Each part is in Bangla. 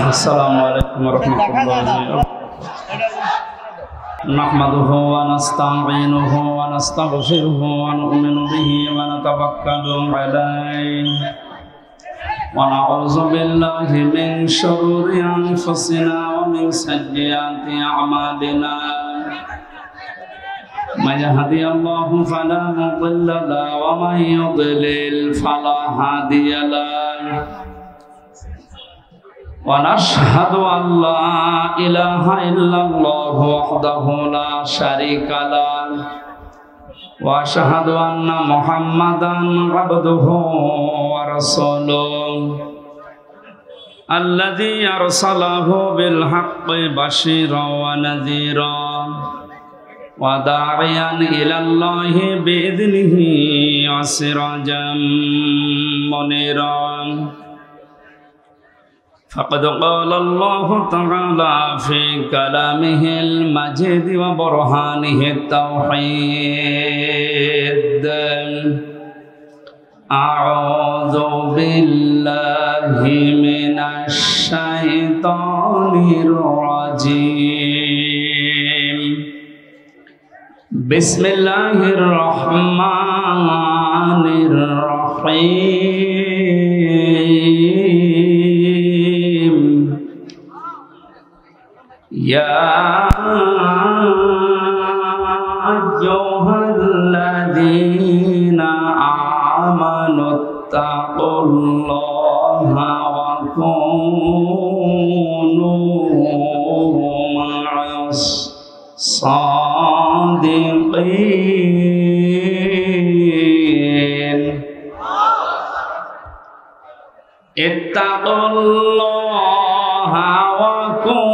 আসসালামু আলাইকুম ওয়া রাহমাতুল্লাহি নাহমাদুহু ওয়া নাস্তাঈনুহু ওয়া নাস্তাগফিরুহু ওয়া নু'মিনু বিহি ওয়া নাতাওয়াক্কালু আলাইহি ওয়া নাউযু বিল্লাহি মিন শুরুরি আনফুসিনা ওয়া মিন সাইয়্যাতি আ'মালিনা মান ইয়াহদিহিল্লাহু ফালা মুদিল্লা লাহু ওয়া মান ইউদ্লিল ফালা হাদিয়া লাহু ونشهد أن لا إله إلا الله وحده لا شريك له وأشهد أن محمدا عبده ورسوله الذي أرسله بالحق بشيرا ونذيرا وداعيا إلى الله بإذنه وسراجا منيرا فقد قال الله تعالى في كلامه المجيد وبرهانه التوحيد أعوذ بالله من الشيطان الرجيم بسم الله الرحمن الرحيم يا أيها الذين آمنوا اتقوا الله وكونوا مع الصادقين اتقوا الله وكونوا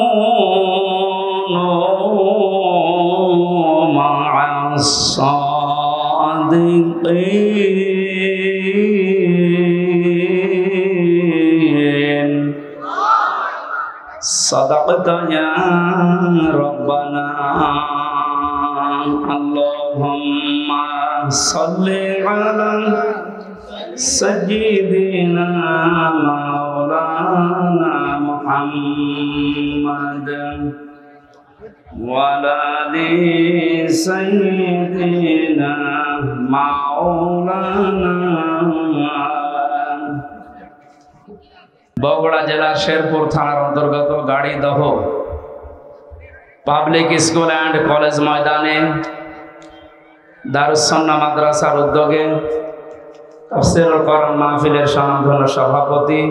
مع الصادقين صدقت يا ربنا اللهم صل على سيدنا مولانا محمد وعلى آل سيدنا مولانا বগুড়া জেলার শেরপুর থানার অন্তর্গত Garidaha public school and college ময়দানে দারুস সুন্নাহ মাদ্রাসার উদ্যোগে তাফসীরুল কোরআন মাহফিলের স্বনামধন্য সভাপতি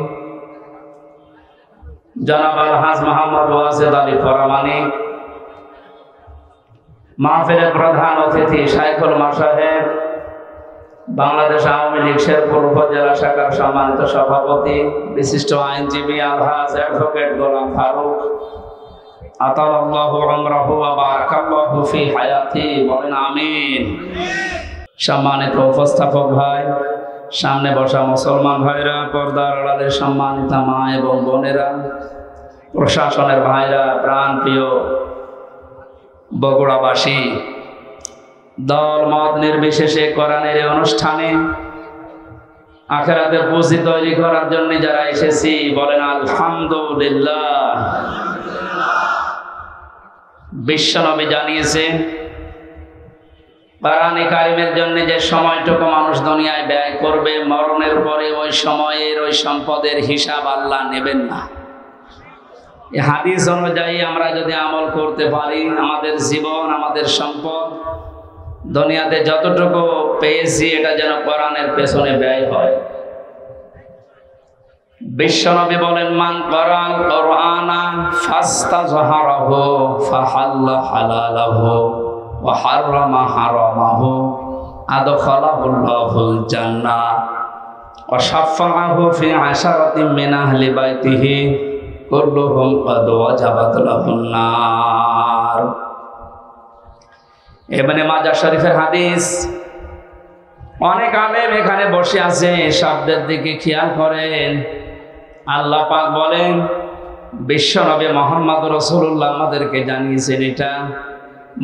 জনাব আলহাজ মোহাম্মদ ওয়াজেদ আলী ফরামানিক, মাহফিলের প্রধান অতিথি শাইখুল মাশায়েখ, বাংলাদেশ আওয়ামী লীগ শেরপুর উপজেলা শাখার সম্মানিত সভাপতি বিশিষ্ট আইনজীবী আলহাজ অ্যাডভোকেট গোলাম ফারুক আতালাল্লাহু উমরাহু ওয়া বারাকাল্লাহু ফি হায়াতি, বলেন আমিন। সম্মানিত উপস্থাপক ভাই, সামনে বসা মুসলমান ভাইরা, পর্দার আড়ালে সম্মানিত মা এবং বোনেরা, প্রশাসনের ভাইরা, প্রাণ প্রিয় বগুড়াবাসী, দল মত নির্বিশেষে কোরআনের এই অনুষ্ঠানে আখিরাতের পুঁজি তৈরি করার জন্য যারা এসেছি, বলেন আলহামদুলিল্লাহ। বিশ্বনবী জানিয়েছেন কোরআনে কারিমের জন্য যে সময়টুকু মানুষ দুনিয়ায় ব্যয় করবে, মরণের পরে ওই সময়ের ওই সম্পদের হিসাব আল্লাহ নেবেন না। এই হাদিস অনুযায়ী আমরা যদি আমল করতে পারি, আমাদের জীবন, আমাদের সম্পদ, দুনিয়াতে যতটুকু পেয়েছি এটা যেন কোরআনের পেছনে ব্যয় হয়। বিশ্বনবী বলেন, মান করাল কোরআনা ফাস্তাযহারাহু ফাহাল্লা হালালাহু ওয়া হাররামা হারামাহু আদখালাহুল্লাহুল জান্নাহ ওয়া শাফাআহু ফি আশারাতিন মিন আহলি বাইতিহি কুল্লুহুম ক্বাদ ওয়াজাবাত লাহুন নার। ইবনে মাজাহ শরীফের হাদিস। অনেক আলেম এখানে বসে আছে, শব্দের দিকে খেয়াল করেন। আল্লাহ পাক বলেন, বিশ্বনবী মুহাম্মদ রাসূলুল্লাহ আমাদেরকে জানিয়েছেন এটা,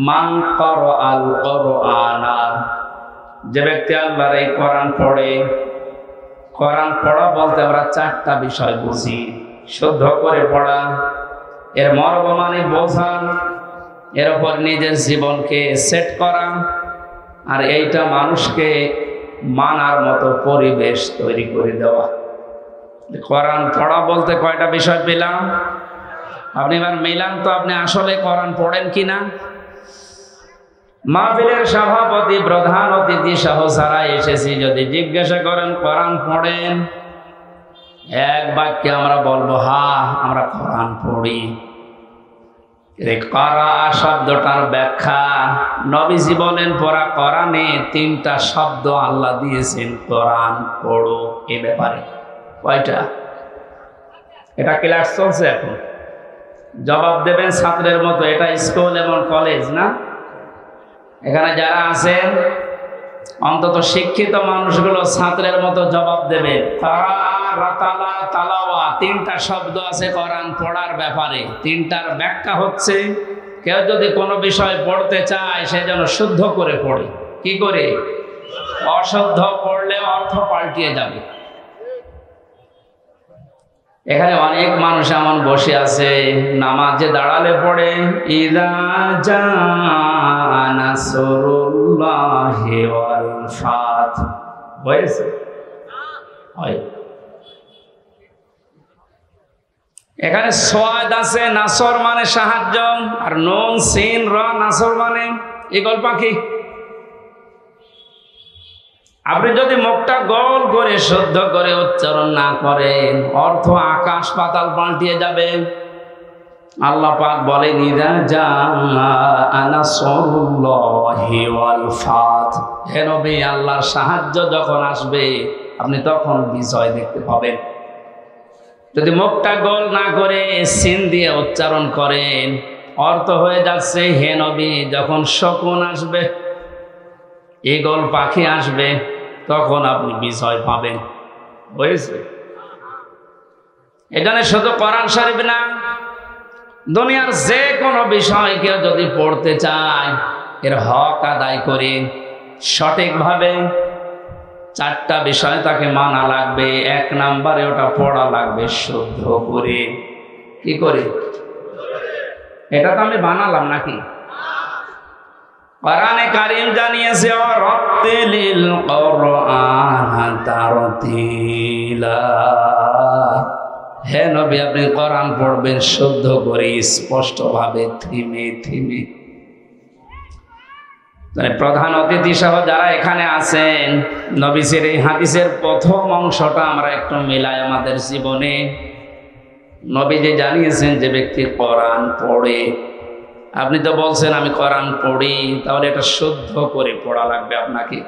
মান ক্বারাআল কোরআনা যে ব্যক্তি আল্লাহর এই কোরআন পড়ে, কোরআন পড়া বলতে আমরা চারটা বিষয় বুঝি। শুদ্ধ করে পড়া, এর মর্ম মানে বোঝা, এর উপর নিজের জীবনকে সেট করা, আর এইটা মানুষকে মানার মতো পরিবেশ তৈরি করে দেওয়া। কোরআন পড়া বলতে কয়টা বিষয় পেলাম? আপনি এবার মিলান তো, আপনি আসলে কোরআন পড়েন কিনা। মাহফিলের সভাপতি, প্রধান অতিথি সহ যারা এসেছি যদি জিজ্ঞাসা করেন কোরআন পড়েন, এক বাক্যে আমরা বলবো হ্যাঁ আমরা কোরআন পড়ি। করা শব্দটার ব্যাখ্যা নবীজি বলেন পড়া কোরআনে তিনটা শব্দ আল্লাহ দিয়েছেন কোরআন পড়ো এ ব্যাপারে। কয়টা? এটা ক্লাস চলছে এখন, জবাব দেবেন ছাত্রের মতো। এটা স্কুল এবং কলেজ না? এখানে যারা আছেন অন্তত শিক্ষিত মানুষগুলো ছাত্রের মতো জবাব দেবে। তিনটা শব্দ আছে কোরআন পড়ার ব্যাপারে, তিনটার ব্যাখ্যা হচ্ছে কেউ যদি কোনো বিষয় পড়তে চায় সে যেন শুদ্ধ করে পড়ে। কি করে? অশুদ্ধ পড়লে অর্থ পাল্টিয়ে যাবে। এখানে অনেক মানুষ এমন বসে আছে নামাজে দাঁড়ালে পড়ে ইযা জাআ নাসরুল্লাহি ওয়াল ফাত, হয়েছে? হয়। এখানে সোয়াদ আছে, নাসর মানে সাহায্য, আর নুন সিন র নাসর মানে ঈগল পাখি। আপনি যদি মুখটা গোল করে শুদ্ধ করে উচ্চারণ না করেন অর্থ আকাশ পাতাল পাল্টিয়ে যাবে। আল্লাহ পাক বলেন ইযা জাআ নাসরুল্লাহি ওয়াল ফাত, হে নবী আল্লাহর সাহায্য যখন আসবে আপনি তখন বিজয় দেখতে পাবেন। যদি মুখটা গোল না করে সিন দিয়ে উচ্চারণ করেন অর্থ হয়ে যাচ্ছে হে নবী যখন শকুন আসবে, ঈগল পাখি আসবে তখন আপনি বিজয় পাবেন। বুঝেছে? এখানে শুধু কোরআন শরীফ না, দুনিয়ার যে কোনো বিষয় কেউ যদি পড়তে চায় এর হক আদায় করে সঠিকভাবে চারটা বিষয় তাকে মানা লাগবে। এক নম্বরে ওটা পড়া লাগবে শুদ্ধ করে। কি করে? এটা তো আমি বানালাম নাকি? কোরআনে কারীম জানিয়েছে ওয়ারাত্তিলিল কুরআনা তারতিলা, হে নবী আপনি কোরআন পড়বেন শুদ্ধ করে স্পষ্টভাবে থিমে থিমে। প্রধান অতিথি সহ যারা এখানে আছেন নবীজির এই হাদিসের প্রথম অংশটা আমরা একটু মিলাই আমাদের জীবনে। নবীজি জানিয়েছেন যে ব্যক্তি কোরআন পড়ে, আপনি তো বলছেন আমি কোরআন পড়ি, তাহলে এটা শুদ্ধ করে পড়া লাগবে আপনাকে।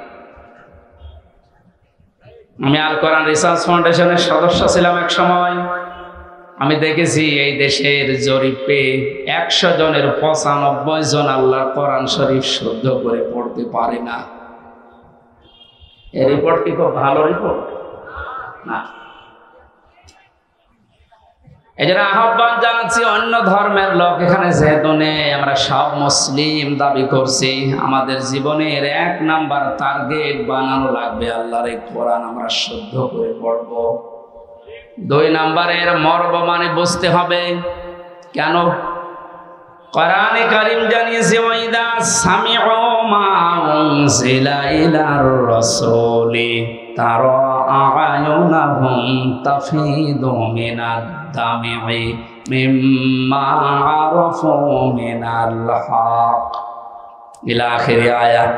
আমি আল কোরআন রিসার্চ ফাউন্ডেশনের সদস্য ছিলাম এক সময়। আমি দেখেছি এই দেশের জরিপে 100 জনের 95 জন আল্লাহর কোরআন শরীফ শুদ্ধ করে পড়তে পারে না। এই রিপোর্ট কি খুব ভালো রিপোর্ট না? এই জন্য আহ্বান জানাচ্ছি অন্য ধর্মের লোক এখানে যেহেতু নেই, আমরা সব মুসলিম দাবি করছি, আমাদের জীবনের 1 নাম্বার টার্গেট বানানো লাগবে আল্লাহর এই কোরআন আমরা শুদ্ধ করে পড়ব। 2 নাম্বারের মর্ম মানে বুঝতে হবে। কেন? কোরআনে কারীম জানিয়েছে ওয়াইদা সামিউ মা উনজিলা ইলার রাসূলি তারা আ'য়ুনাহুম তাফিদু মিনাদ দামি মিম্মা আরাফু মিনাল হক ইলা আখির আয়াত।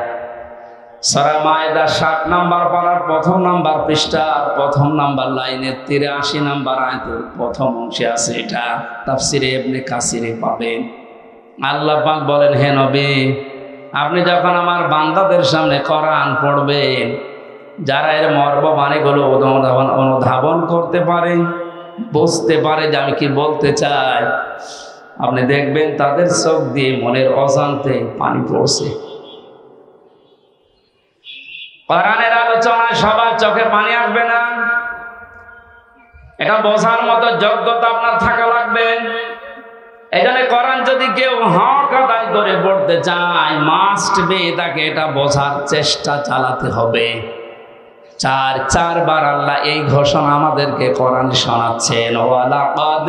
সূরা মায়েদা 7 নাম্বার পারার 1ম নাম্বার পৃষ্ঠার 1ম নাম্বার লাইনের 83 নাম্বার আয়াতের প্রথম অংশে আছে। এটা তাফসিরে ইবনে কাসিরে পাবেন। আল্লাহ পাক বলেন হে নবী আপনি যখন আমার বান্দাদের সামনে কোরআন পড়বেন, যারা এর মর্ম মানেগুলো অনুধাবন করতে পারে, বুঝতে পারে যে আমি কি বলতে চাই, আপনি দেখবেন তাদের চোখ দিয়ে মনের অজান্তে পানি পড়ছে। কোরআনের আলোচনায় সবার চোখে পানি আসবে না, এটা বোঝার মতো যোগ্যতা আপনার থাকা লাগবে। এই জন্য কোরআন যদি কেউ হক আদায় করে পড়তে চায়, মাস্ট বি তাকে এটা বোঝার চেষ্টা চালাতে হবে। চারবার আল্লাহ এই ঘোষণা আমাদেরকে কোরআন শোনাচ্ছেন, ওয়ালাকাদ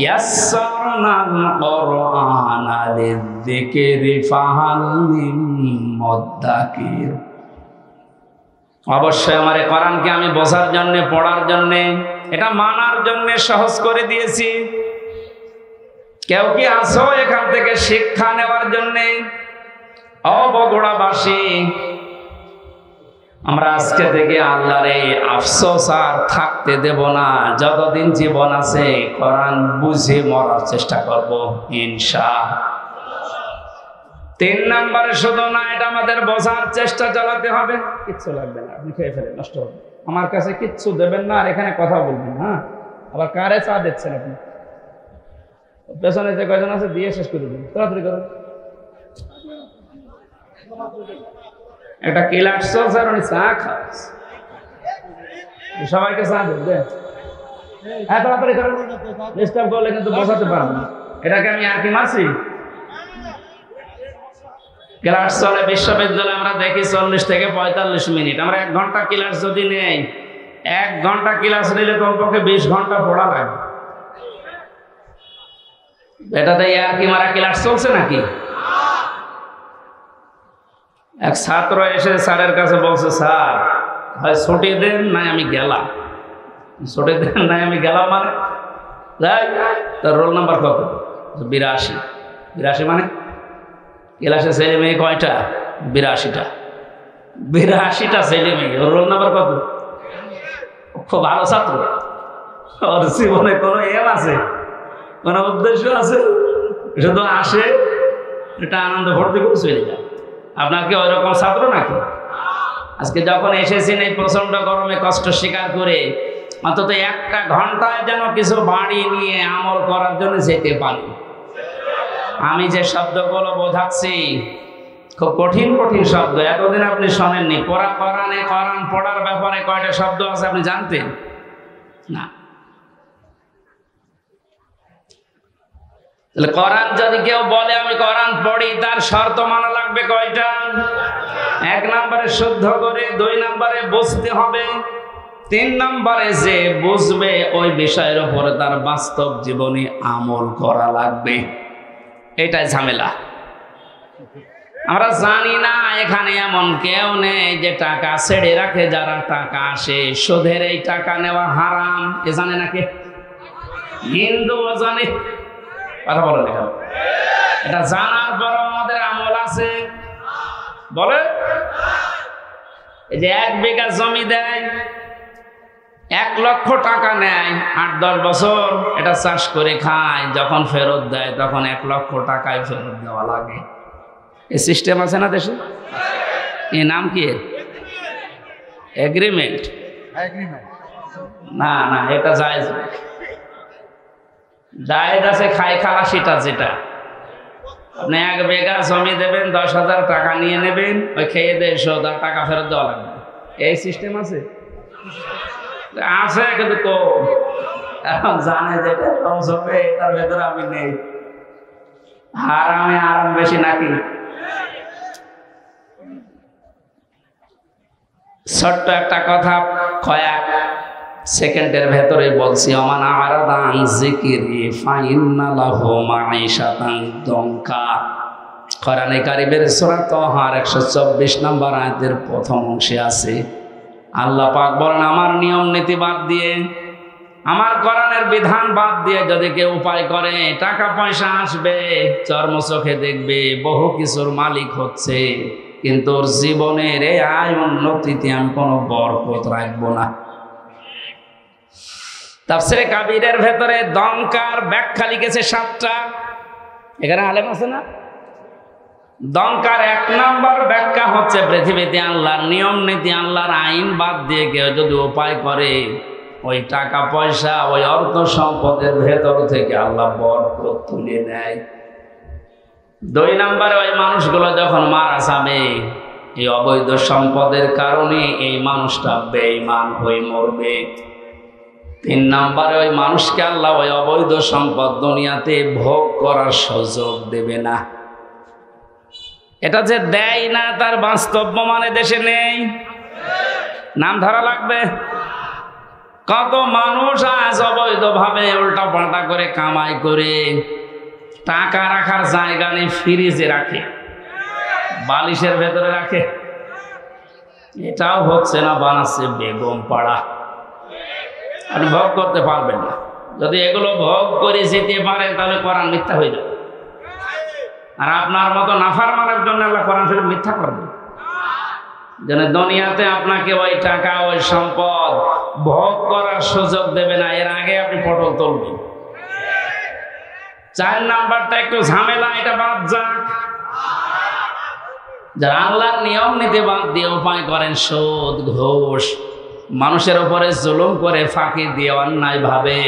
ইয়াসসারনাল কুরআনা লিযিকরি ফাহাল মিন মুদ্দাকির। অবশ্যই আমার এই কোরআনকে আমি বোঝার জন্য, পড়ার জন্য, এটা মানার জন্য সহজ করে দিয়েছি। কেউ কি আসো এখান থেকে শিক্ষা নেওয়ার জন্য? বগুড়াবাসী, আমরা আজকে থেকে আল্লাহর এই আফসোস আর থাকতে দেব না। যতদিন জীবন আছে কোরআন বুঝে মরার চেষ্টা করব ইনশাআল্লাহ। 3 নম্বরে শুধু না, এটা আমাদের বোঝার চেষ্টা চালাতে হবে। কিচ্ছু লাগবে না, আপনি খেয়ে ফেলে নষ্ট হবে। আমার কাছে কিচ্ছু দেবেন না, আর এখানে কথা বলবেন। হ্যাঁ, আবার কারে চা দিচ্ছেন আপনি? পেছনে যে কয়জন আছে দিয়ে শেষ করে দিন, তাড়াতাড়ি করুন। একটা ক্লাস চলছে আর উনি চা খাস, সবাইকে চা দেন। হ্যাঁ, তাড়াতাড়ি করেন, ডিস্টার্ব করলে কিন্তু বসাতে পারবো না। এটাকে আমি আর কি মারছি? ক্লাস চলে বিশ্ববিদ্যালয়ে, আমরা দেখি 40 থেকে 45 মিনিট। আমরা 1 ঘন্টা ক্লাস যদি নেই, 1 ঘন্টা ক্লাস নিলে কমপক্ষে 20 ঘন্টা পড়া লাগে। এটাতে আর কি মারা ক্লাস চলছে নাকি? এক ছাত্র এসে স্যারের কাছে বলছে, স্যার হয় ছুটি দেন নাই আমি গেলাম। ছুটি দেন নাই আমি গেলাম মানে তার রোল নাম্বার কত? 82। 82 মানে ক্লাসে ছেলে মেয়ে কয়টা? 82টা। 82টা ছেলে মেয়ে, ওর রোল নাম্বার কত? খুব ভালো ছাত্র, ওর জীবনে কোনো এম আছে, কোনো উদ্দেশ্য আছে? শুধু আসে, এটা আনন্দ ভর্তি করে চলে যায়। আপনার কি ওই রকম ছাত্র নাকি? আজকে যখন এসেছেন এই প্রচন্ড গরমে কষ্ট স্বীকার করে, অন্তত 1টা ঘন্টায় যেন কিছু বাড়ি নিয়ে আমল করার জন্য যেতে পারি। আমি যে শব্দগুলো বোঝাচ্ছি খুব কঠিন কঠিন শব্দ, এতদিন আপনি শোনেননি। কোরআনে কোরআন পড়ার ব্যাপারে কয়টা শব্দ আছে আপনি জানতেন না? তাহলে কোরআন যদি কেউ বলে আমি কোরআন পড়ি, তার শর্ত মানা লাগবে কয়টা? 1 নম্বরে শুদ্ধ করে, 2 নম্বরে বুঝতে হবে, 3 নম্বরে যে বুঝবে ওই বিষয়ের উপরে তার বাস্তব জীবনে আমল করা লাগবে। এটাই ঝামেলা। আমরা জানি না এখানে এমন কেউ নেই যে টাকা ছেড়ে রাখে। যারা টাকা আসে, সুদের এই টাকা নেওয়া হারাম, এ জানে নাকি? হিন্দুও জানে, কথা বলে দেখা। এটা জানার পর আমাদের আমল আছে বলে। এই যে 1 বিঘা জমি দেয়, 1 লক্ষ টাকা নেয়, 8-10 বছর এটা চাষ করে খায়, যখন ফেরত দেয় তখন 1 লক্ষ টাকায় ফেরত দেওয়া লাগে। এই সিস্টেম আছে না দেশে? এর নাম কি? এগ্রিমেন্ট। না না, এটা জায়েজ। জায়েজ আছে খাই খালাসিটা, যেটা আপনি 1 বিঘা জমি দেবেন, 10,000 টাকা নিয়ে নেবেন, ওই খেয়ে দিয়ে শোধ, আর টাকা ফেরত দেওয়া লাগবে। এই সিস্টেম আছে? আছে, কিন্তু এখন জানে যে এটা লস হবে, এটার ভেতরে আমি নেই। হারামে আরাম বেশি নাকি? ছোট্ট একটা কথা কয়েক সেকেন্ডের ভেতরে বলছি। ওমান আরাদা আন যিকরি ফাইন্না লাহু মাঈশাতান দনকা। কোরআনে কারীমের সূরা তাহার 124 নম্বর আয়াতের প্রথম অংশে আছে, আল্লাহ পাক বলেন, আমার নিয়ম নীতি বাদ দিয়ে, আমার কোরআনের বিধান বাদ দিয়ে যদি কেউ উপায় করে, টাকা পয়সা আসবে, চর্ম চোখে দেখবে, বহু কিছুর মালিক হচ্ছে, কিন্তু ওর জীবনের এই আয় উন্নতিতে আমি কোনো বরকত রাখবো না। তাফসীরে কাবীরের ভেতরে দঙ্কার ব্যাখ্যা লিখেছে 7টা। এখানে আলেম আছে না? দঙ্কার 1 নম্বর ব্যাখ্যা হচ্ছে, পৃথিবীতে আল্লাহর নিয়ম নীতি, আল্লাহর আইন বাদ দিয়ে কেউ যদি উপায় করে, ওই টাকা পয়সা, ওই অর্থ সম্পদের ভেতর থেকে আল্লাহ বরকত তুলে নেয়। 2 নম্বরে, ওই মানুষগুলো যখন মারা যাবে, এই অবৈধ সম্পদের কারণে এই মানুষটা বেঈমান হয়ে মরবে। তিন নম্বরে ওই মানুষকে আল্লাহ ওই অবৈধ সম্পদ দুনিয়াতে ভোগ করার সুযোগ দেবে না। এটা যে দেয় না তার বাস্তব মানে দেশে নেই, নাম ধরা লাগবে। কত মানুষ আজ অবৈধভাবে উল্টা পাল্টা করে কামাই করে টাকা রাখার জায়গা নেই, ফ্রিজে রাখে, বালিশের ভেতরে রাখে। এটাও হচ্ছে না, বানাচ্ছে বেগম পাড়া। আপনি ভোগ করতে পারবেন না। যদি এগুলো ভোগ করে যেতে পারেন তাহলে কোরআন মিথ্যা হয়ে যাবে। আর আপনার মতো নাফরমানের জন্য আল্লাহ কোরআন শরীফ মিথ্যা করবে। যেন দুনিয়াতে আপনাকে ওই টাকা ওই সম্পদ ভোগ করার সুযোগ দেবে না, এর আগে আপনি পটল তুলবেন। 4 নাম্বারটা একটু ঝামেলা, এটা বাদ যাক। যারা আল্লাহর নিয়ম নীতি বাদ দিয়ে উপায় করেন সুদ ঘুষ, মানুষের উপরে জুলুম করে ফাঁকি দিয়ে অন্যায় ভাবে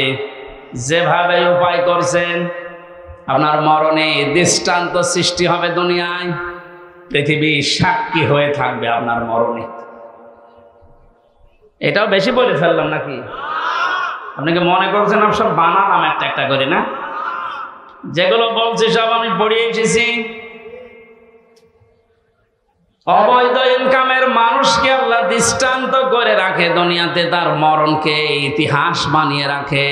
যেভাবে উপায় করছেন, আপনার মরণে দৃষ্টান্ত সৃষ্টি হবে দুনিয়ায়। পৃথিবী সাক্ষী হয়ে থাকবে আপনার মরণে। এটাও বেশি বলে ফেললাম নাকি? আপনি কি মনে করছেন আমি সব বানালাম একটা একটা করে? না, যেগুলো বলছি সব আমি পড়িয়ে এসেছি। অবৈধ ইনকামের মানুষকে আল্লাহ দৃষ্টান্ত করে রাখে দুনিয়াতে, তার মরণকে ইতিহাস বানিয়ে রাখে।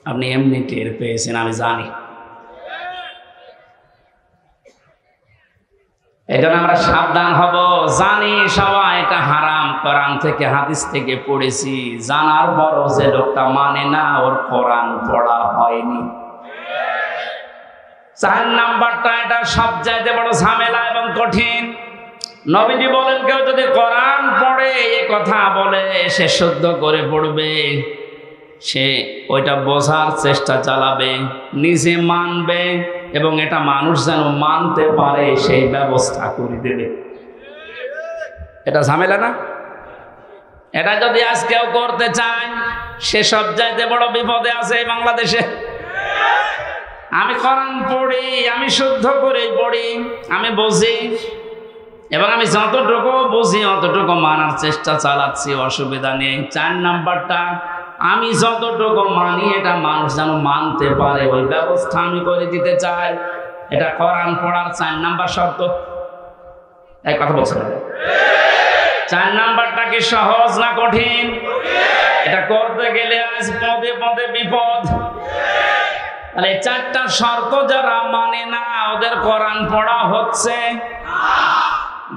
আপনি এমনি টের পেয়েছেন, আমি জানি। এই জন্য আমরা সাবধান হব। জানি সবাই এটা হারাম, কোরআন থেকে হাদিস থেকে পড়েছি, জানার পরও যে লোকটা মানে না, ওর কোরআন পড়া হয়নি। 4 নাম্বারটা, এটা সবচাইতে বড় ঝামেলা এবং কঠিন। নবীজি বলেন কেউ যদি কোরআন পড়ে এ কথা বলে, সে শুদ্ধ করে পড়বে, সে ওইটা বোঝার চেষ্টা চালাবে, নিজে মানবে, এবং এটা মানুষ যেন মানতে পারে সেই ব্যবস্থা করে দেবে। এটা ঝামেলা না? এটা যদি আজ কেউ করতে চায়, সে সবচাইতে বড় বিপদে আছে এই বাংলাদেশে। আমি কোরআন পড়ি, আমি শুদ্ধ করে পড়ি, আমি বুঝি, এবং আমি যতটুকু বুঝি অতটুকু মানার চেষ্টা চালাচ্ছি, অসুবিধা নেই। 4 নাম্বারটা, আমি যতটুকু মানি এটা মানুষ যেন মানতে পারে, ওই ব্যবস্থা আমি করে দিতে চাই। এটা কোরআন পড়ার 4 নাম্বার শর্ত। এই কথা বলছেন? 4 নাম্বারটা কি সহজ না কঠিন? এটা করতে গেলে আজ পদে পদে বিপদ। তাহলে 4টা শর্ত যারা মানে না, ওদের কোরআন পড়া হচ্ছে।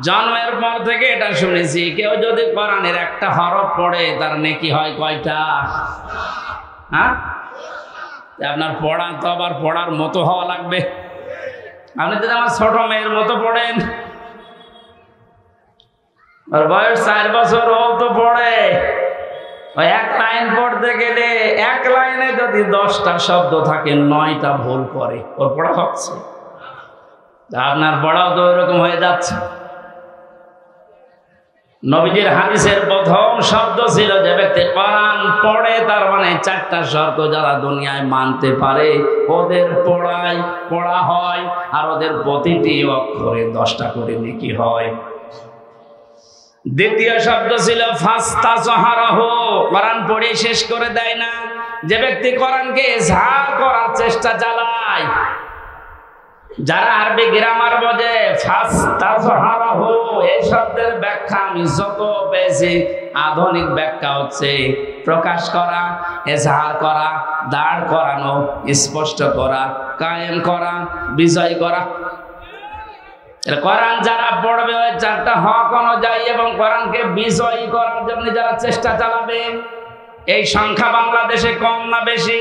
জন্মের পর থেকে এটা শুনেছি, কেউ যদি কোরআনের একটা হরফ পড়ে তার নেকি হয় কয়টা? হ্যাঁ, আপনার পড়া তো আবার পড়ার মতো হওয়া লাগবে। আপনি যদি আমার ছোট মেয়ের মতো পড়েন, ওর বয়স 4 বছর, ও তো পড়ে, ওই 1 লাইন পড়তে গেলে 1 লাইনে যদি 10টা শব্দ থাকে 9টা ভুল করে, ওর পড়া হচ্ছে। আপনার পড়াও তো ওইরকম হয়ে যাচ্ছে। নবীজির হাদিসের প্রথম শব্দ ছিল, যে ব্যক্তি কোরআন পড়ে, তার মানে 4টা শর্ত যারা দুনিয়ায় মানতে পারে ওদের পড়া হয়, আর ওদের প্রতিটি অক্ষরে 10টা করে নেকি হয়। দ্বিতীয় শব্দ ছিল ফাস্তাজহারাহু, কোরআন পড়ে শেষ করে দেয় না। যে ব্যক্তি কোরআনকে ইজহার করার চেষ্টা চালায়, যারা আরবি গ্রামার বোঝে, ফাস্তাজহারাহু এই শব্দের ব্যাখ্যা আমি যত পেয়েছি, আধুনিক ব্যাখ্যা হচ্ছে প্রকাশ করা, ইজহার করা, দাঁড় করানো, স্পষ্ট করা, কায়েম করা, বিজয় করা। কোরআন যারা পড়বে ওই 4টা হক অনুযায়ী এবং কোরআনকে বিজয়ী করার জন্য যারা চেষ্টা চালাবে, এই সংখ্যা বাংলাদেশে কম না বেশি?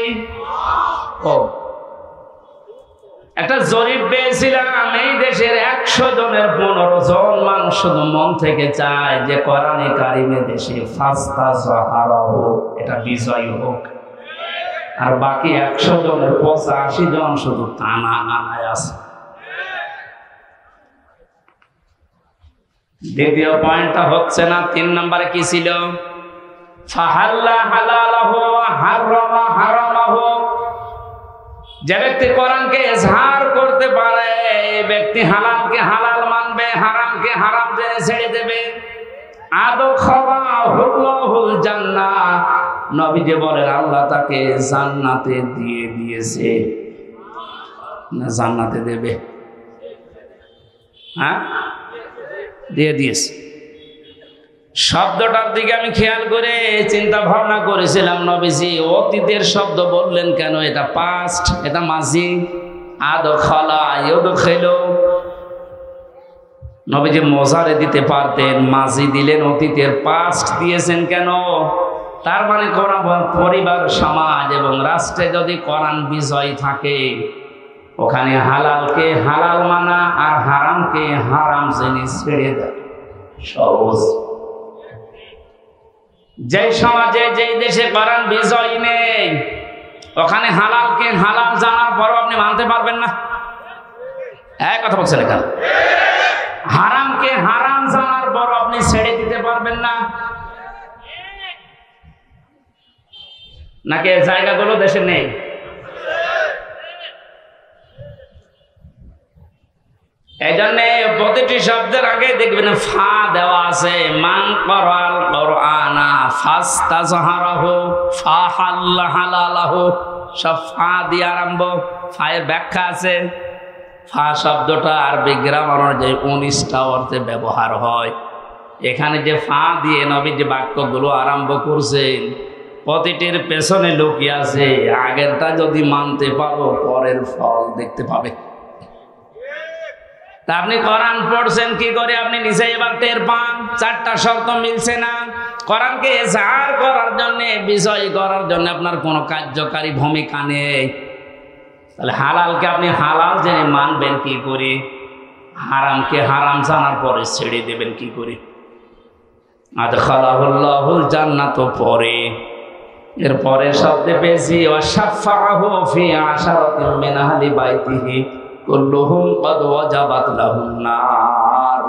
একটা জরিপ পেয়েছিলাম, এই দেশের 100 জনের 15 জন মানুষ শুধু মন থেকে চায় যে কোরআনে কারিমে দেশে ফাস্তাজহারাহু এটা বিজয়ী হোক, আর বাকি 100 জনের 85 জন শুধু টানা আনায় আছে। দ্বিতীয় পয়েন্টটা হচ্ছে না। 3 নম্বরে কি ছিল? ফাহাল্লা হালালাহু ওয়া হারামা হারামাহু। যে ব্যক্তি কোরআনকে ইজহার করতে পারে, এই ব্যক্তি হালালকে হালাল মানবে, হারামকে হারাম জেনে ছেড়ে দেবে। আদখালাহুল্লাহুল জান্নাহ, নবীজি বলেন আল্লাহ তাকে জান্নাতে দিয়ে দিয়েছে। না জান্নাতে দেবে? হ্যাঁ, দিয়ে দিয়েছে। শব্দটার দিকে আমি খেয়াল করে চিন্তা ভাবনা করেছিলাম, নবীজি অতীতের শব্দ বললেন কেন? এটা পাস্ট, এটা মাজি। আদখালা ইউদখিলু, নবীজি মোজারে দিতে পারতেন, মাজি দিলেন, অতীতের পাস্ট দিয়েছেন কেন? তার মানে কোন পরিবার, সমাজ এবং রাষ্ট্রে যদি কোরআন বিজয় থাকে, ওখানে হালালকে হালাল মানা আর হারামকে হারাম জেনে ছেড়ে দেয় সহজ। যে সমাজে, যে দেশে কোরআন বিজয় নেই, ওখানে হালালকে হালাল জানার পরও আপনি মানতে পারবেন না। এক কথা বলছেন এখানে, হারামকে হারাম জানার পরও আপনি ছেড়ে দিতে পারবেন না। নাকি এই জায়গাগুলো দেশে নেই? এই জন্য প্রতিটি শব্দের আগে দেখবেন ফা দেওয়া আছে। মান করাল কোরআনা ফাস্তাজহারাহু ফাহাল্লা হালালাহু, সব ফা দিয়ে আরম্ভ। ফায়ের ব্যাখ্যা আছে। ফা শব্দটা আরবি গ্রামার অনুযায়ী 19টা অর্থে ব্যবহার হয়। এখানে যে ফা দিয়ে নবী যে বাক্যগুলো আরম্ভ করছেন, প্রতিটির পেছনে লুকিয়ে আছে আগেরটা যদি মানতে পারো পরের ফল দেখতে পাবে। তা আপনি কোরআন পড়ছেন কি করে? আপনি নিজে এবার টের পান 4টা শর্ত মিলছে না। কোরআনকে এজাহার করার জন্য, বিজয় করার জন্য আপনার কোনো কার্যকারী ভূমিকা নেই। তাহলে হালালকে আপনি হালাল জেনে মানবেন কি করে? হারামকে হারাম জানার পরে ছেড়ে দেবেন কি করে? আদখালাহুল্লাহুল জান্নাত পরে, এর পরের শব্দে পেয়েছি ওয়াশাফাআহু ফি আশারাতিন মিন আহলি বাইতিহি কুল্লুহুম ক্বাদ ওয়াজাবাত লাহুন নার।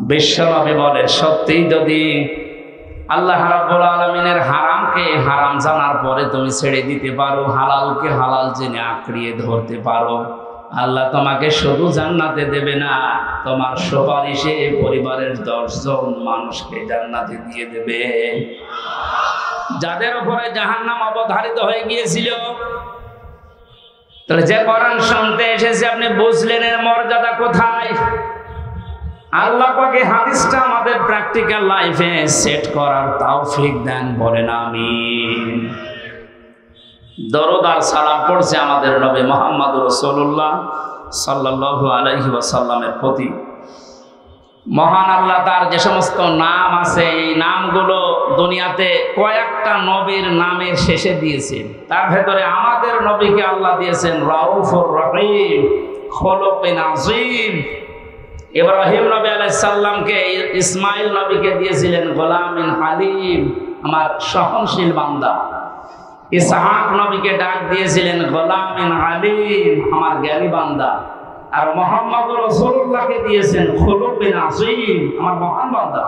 বিশ্বনবী বলে, সত্যি যদি আল্লাহ রাব্বুল আলামিনের হারামকে হারাম জানার পরে তুমি ছেড়ে দিতে পারো, হালালকে হালাল জেনে আঁকড়িয়ে ধরতে পারো, আল্লাহ তোমাকে শুধু জান্নাতে দেবে না, তোমার সুপারিশে পরিবারের 10 জন মানুষকে জান্নাতে দিয়ে দেবে। যাদের উপরে জাহান্নাম অবধারিত হয়ে গিয়েছিল। তাহলে যে কোরআন শুনতে এসেছে আপনি বুঝলেন এর মর্যাদা কোথায়? আল্লাহ পাকে হাদিসটা আমাদের প্র্যাকটিক্যাল লাইফে সেট করার তৌফিক দেন, বলেন আমিন। দরুদ আর সালাম পড়ছে আমাদের নবী মুহাম্মদ রাসূলুল্লাহ সাল্লাল্লাহু আলাইহি ওয়াসাল্লামের প্রতি। মহান আল্লাহ তার যে সমস্ত নাম আছে, এই নামগুলো দুনিয়াতে কয়েকটা নবীর নামের শেষে দিয়েছেন। তার ভেতরে আমাদের নবীকে আল্লাহ দিয়েছেন রাউফুর রহিম, খুলুকিন আযীম। ইব্রাহিম নবী আলাইহিস সালামকে ইসমাইল নবীকে দিয়েছিলেন গোলামিন হালিম, আমার সহনশীল বান্দা। ইসহাক নবীকে ডাক দিয়েছিলেন গোলামিন আলিম, আমার জ্ঞানী বান্দা। আর মুহাম্মদ রাসূলুল্লাহকে দিয়েছেন খুলুকিন আযীম, আমার মহান বান্দা।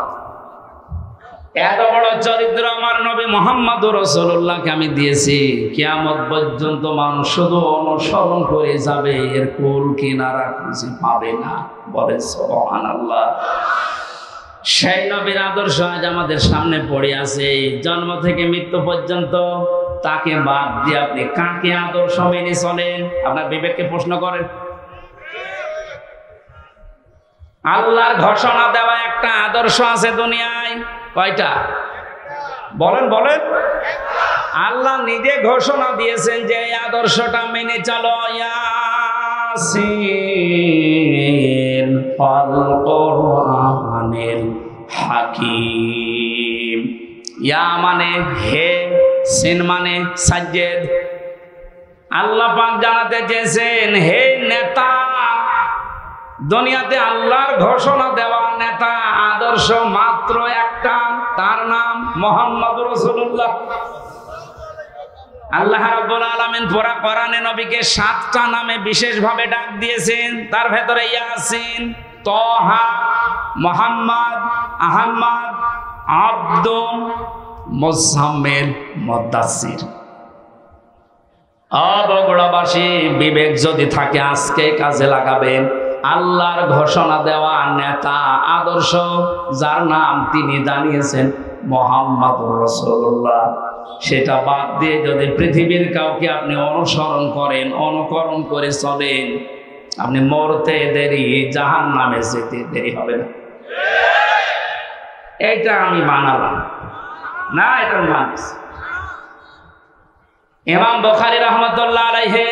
এত বড় চরিত্র আমার নবী মুহাম্মদ রাসূলুল্লাহকে আমি দিয়েছি, কিয়ামত পর্যন্ত মানুষ শুধু অনুসরণ করে যাবে, এর কুল কিনারা খুঁজে পাবে না। বলেন সুবহানাল্লাহ। সেই নবীর আদর্শ আজ আমাদের সামনে পড়ে আছে। জন্ম থেকে মৃত্যু পর্যন্ত তাকে বাদ দিয়ে আপনি কাকে আদর্শ মেনে চলেন? আপনার বিবেককে প্রশ্ন করেন। আল্লাহর ঘোষণা দেওয়া একটা আদর্শ আছে দুনিয়ায়, কয়টা? বলেন বলেন। আল্লাহ নিজে ঘোষণা দিয়েছেন যে এই আদর্শটা মেনে চলো। ইয়াসিন ওয়াল কুরআনিল হাকীম। ইয়া মানে হে, সিন মানে সাজ্জেদ। আল্লাহ পাক জানাতে চেয়েছেন, হে নেতা, দুনিয়াতে আল্লাহর ঘোষণা দেওয়া নেতা আদর্শ মাত্র একটা, তার নাম মুহাম্মদ রাসূলুল্লাহ। আল্লাহ রাব্বুল আলামিন পুরা কোরআনে নবীকে 7টা নামে বিশেষভাবে ডাক দিয়েছেন। তার ভেতরে ইয়াসিন, তাহা, মুহাম্মদ, আহমদ, আব্দুল, মুজাম্মিল, মুদাসসির। বগুড়াবাসী বিবেক যদি থাকে আজকে কাজে লাগাবেন। আল্লাহর ঘোষণা দেওয়া নেতা আদর্শ যার নাম তিনি জানিয়েছেন মুহাম্মাদুর রাসূলুল্লাহ, সেটা বাদ দিয়ে যদি পৃথিবীর কাউকে আপনি অনুসরণ করেন, অনুকরণ করে চলেন, আপনি মরতে দেরি, জাহান্নামে যেতে দেরি হবে না। এইটা আমি বানালাম না, এটা মানুষ। ইমাম বুখারী রাহমাতুল্লাহ আলাইহি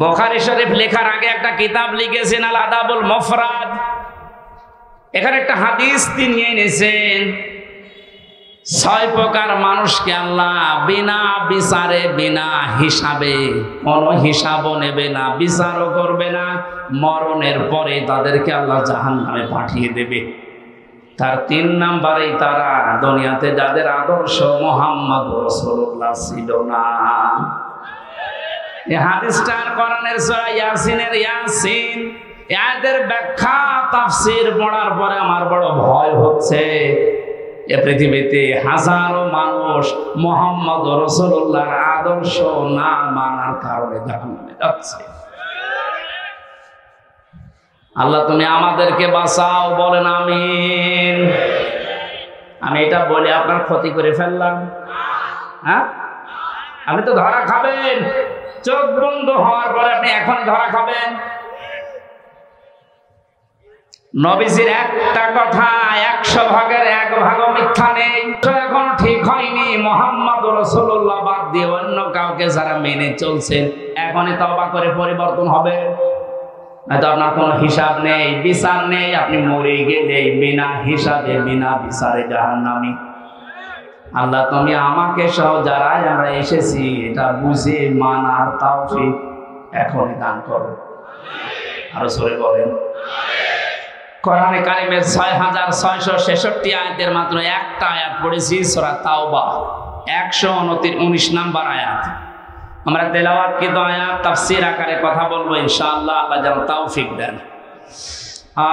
বুখারী শরীফ লেখার আগে একটা কিতাব লিখেছেন আল আদাবুল মুফরাদ। এখানে একটা হাদিস তিনি এনেছেন, 6 প্রকার মানুষকে আল্লাহ বিনা বিচারে, বিনা হিসাবে, কোনো হিসাবও নেবে না, বিচারও করবে না, মরণের পরে তাদেরকে আল্লাহ জাহান্নামে পাঠিয়ে দেবে। তার 3 নাম্বারেই তারা দুনিয়াতে যাদের আদর্শ মুহাম্মদ রাসূলুল্লাহ ছিল না। এই হাদিসটার কোরআনের সূরা ইয়াসিনের ইয়াসিন, এই আয়াতের ব্যাখ্যা তাফসীর পড়ার পরে আমার বড় ভয় হচ্ছে। এই পৃথিবীতে হাজারো মানুষ মুহাম্মদ রাসূলুল্লাহর আদর্শ না মানার কারণে জাহান্নামে যাচ্ছে। আল্লাহ তুমি আমাদেরকে বাঁচাও, বলেন আমিন। আমি এটা বলে আপনার ক্ষতি করে ফেললাম? হ্যাঁ, আপনি তো ধরা খাবেন। চোখ বন্ধ হওয়ার পরে আপনি এখন ধরা খাবেন। নবীজির একটা কথা 100 ভাগের 1 ভাগও মিথ্যা নেই। এখনো ঠিক হয়নি, মুহাম্মদ রাসূলুল্লাহ বাদ দিয়ে অন্য কাউকে যারা মেনে চলছেন, এখনই তওবা করে পরিবর্তন হবে। নয়তো আপনার কোনো হিসাব নেই, বিচার নেই, আপনি মরে গেলে বিনা হিসাবে, বিনা বিচারে জাহান্নামী। আল্লাহ তুমি আমাকে সহ যারাই আমরা এসেছি এটা বুঝে মানার তাওফিক এখনই দান করো। আরো জোরে বলেন। কোরআনে কারিমের 6666 আয়াতের মাত্র একটা আয়াত পড়েছি, সূরা তাওবা 119 নাম্বার আয়াত। আমরা তেলাওয়াত কিন্তু আয়াত তাফসীর আকারে কথা বলবো ইনশাআল্লাহ, আল্লাহ যেন তৌফিক দেন।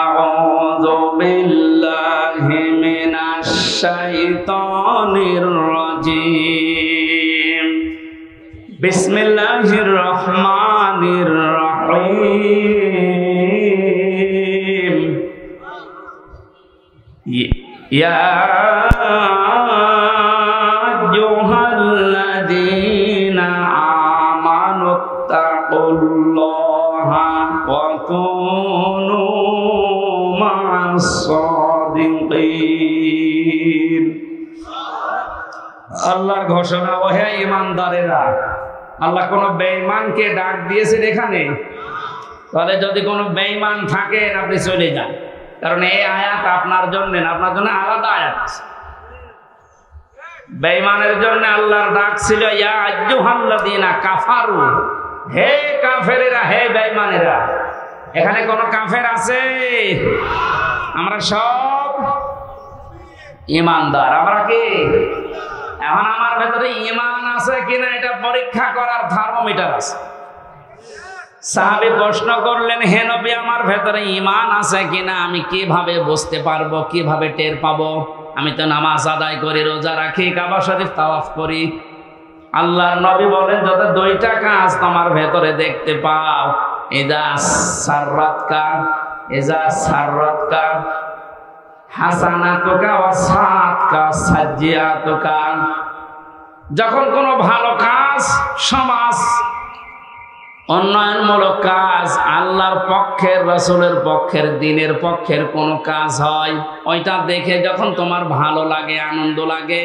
আউযু বিল্লাহি মিনাশ শাইতানির রাজীম। বিসমিল্লাহির রহমানির রহিম। ইয়া আইয়ুহাল্লাযীনা আমানুত্তাকুল্লাহা ওয়া কুনু মা'আস সাদিকিন। আল্লাহর ঘোষণা, ও হে ঈমানদারেরা। আল্লাহ কোন বেঈমানকে ডাক দিয়েছেন এখানে? তাহলে যদি কোনো বেঈমান থাকেন আপনি চলে যান, কারণ এই আয়াত আপনার জন্য না, আপনার জন্য আলাদা আয়াত আছে। বেঈমানের জন্য আল্লাহর ডাক ছিল ইয়া আইয়ুহাল্লাযীনা কাফারু, হে কাফেরেরা, হে বেঈমানেরা। এখানে কোন কাফের আছে? আমরা সব ঈমানদার। আমরা কি? এখন আমার ভেতরে ঈমান আছে কিনা এটা পরীক্ষা করার থার্মোমিটার আছে। সাহাবী প্রশ্ন করলেন, হে নবী আমার ভেতরে ঈমান আছে কিনা আমি কিভাবে বুঝতে পারবো, কিভাবে টের পাবো? আমি তো নামাজ আদায় করি, রোজা রাখি, কাবা শরীফ তাওয়াফ করি। আল্লাহর নবী বলেন, যত 2টা কাজ তোমার ভেতরে দেখতে পাও, ইযা সাররাতকা হাসানাতুকা ওয়া সাআতকা সাজ্জিয়াতুকা। যখন কোনো ভালো কাজ, সমাজ উন্নয়নমূলক কাজ, আল্লাহর পক্ষের, রাসূলের পক্ষের, দ্বীনের পক্ষের কোনো কাজ হয়, ওইটা দেখে যখন তোমার ভালো লাগে, আনন্দ লাগে,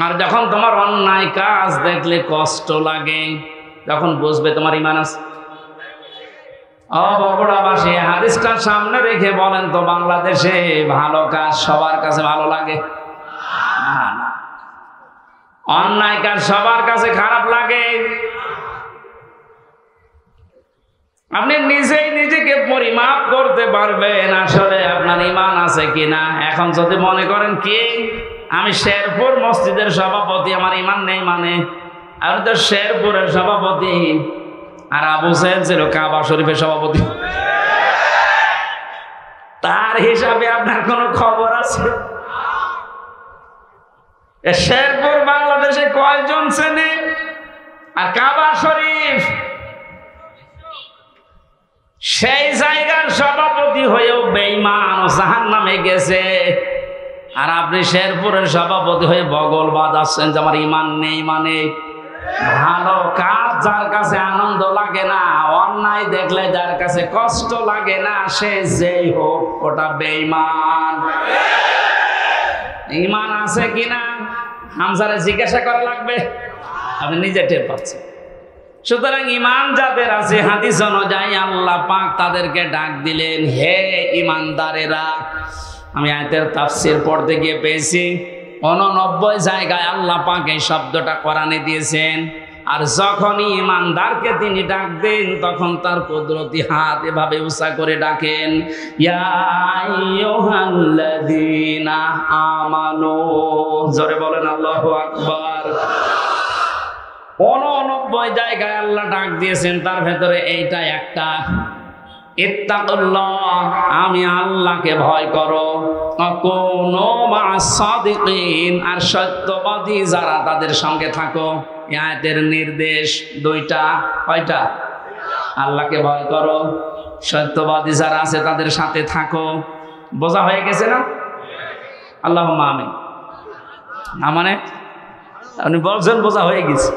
আর যখন তোমার অন্যায় কাজ দেখলে কষ্ট লাগে, তখন বুঝবে তোমার ঈমান আছে। ও বগুড়াবাসী, হাদিসটা সামনে রেখে বলেন তো, বাংলাদেশে ভালো কাজ সবার কাছে ভালো লাগে? না, না। অন্যায় কাজ সবার কাছে খারাপ লাগে। আপনি নিজেই নিজেকে পরিমাপ করতে পারবেন আসলে আপনার ঈমান আছে কিনা। এখন যদি মনে করেন কি আমি শেরপুর মসজিদের সভাপতি, আমার ঈমান নেই, মানে আমি তো শেরপুরের সভাপতি, আর আবু সাহেব ছিল কাবা শরীফের সভাপতি, তার হিসাবে আপনার কোনো খবর আছে? শেরপুর বাংলাদেশে কয়জন চেনে? আর কাবা শরীফ সেই জায়গার সভাপতি হয়েও বেঈমান জাহান্নামে গেছে। আর আপনি শেরপুরের সভাপতি হয়ে বগল বাজাচ্ছেন যে আমার ইমান নেই। মানে ভালো কাজ যার কাছে আনন্দ লাগে না, অন্যায় দেখলে যার কাছে কষ্ট লাগে না, সে যেই হোক ওটা বেঈমান। ইমান আছে কিনা হামজারে জিজ্ঞাসা করা লাগবে, আপনি নিজে টের পাচ্ছেন। সুতরাং ইমান যাদের আছে হাদিস অনুযায়ী আল্লাহ পাক তাদেরকে ডাক দিলেন, হে ইমানদারেরা। আমি আয়াতের তাফসীর পড়তে গিয়ে পেয়েছি 89 জায়গায় আল্লাহ পাক এই শব্দটা কোরআনে দিয়েছেন। আর যখনই ইমানদারকে তিনি ডাক দেন তখন তার কুদরতি হাত এভাবে উঁচা করে ডাকেন, ইয়া আইয়ুহাল্লাযীনা আমানু। জোরে বলেন আল্লাহু আকবার। 89 জায়গায় আল্লাহ ডাক দিয়েছেন, তার ভেতরে এইটা একটা, ইত্তাকুল্লাহ, আমি আল্লাহকে ভয় করো, কুনু মা'আস সাদিকিন, আর সত্যবাদী যারা তাদের সঙ্গে থাকো। এই আয়াতের নির্দেশ দুইটা, কয়টা? আল্লাহকে ভয় করো, সত্যবাদী যারা আছে তাদের সাথে থাকো। বোঝা হয়ে গেছে না? আল্লাহুম্মা আমিন। না মানে আপনি বলছেন বোঝা হয়ে গেছে।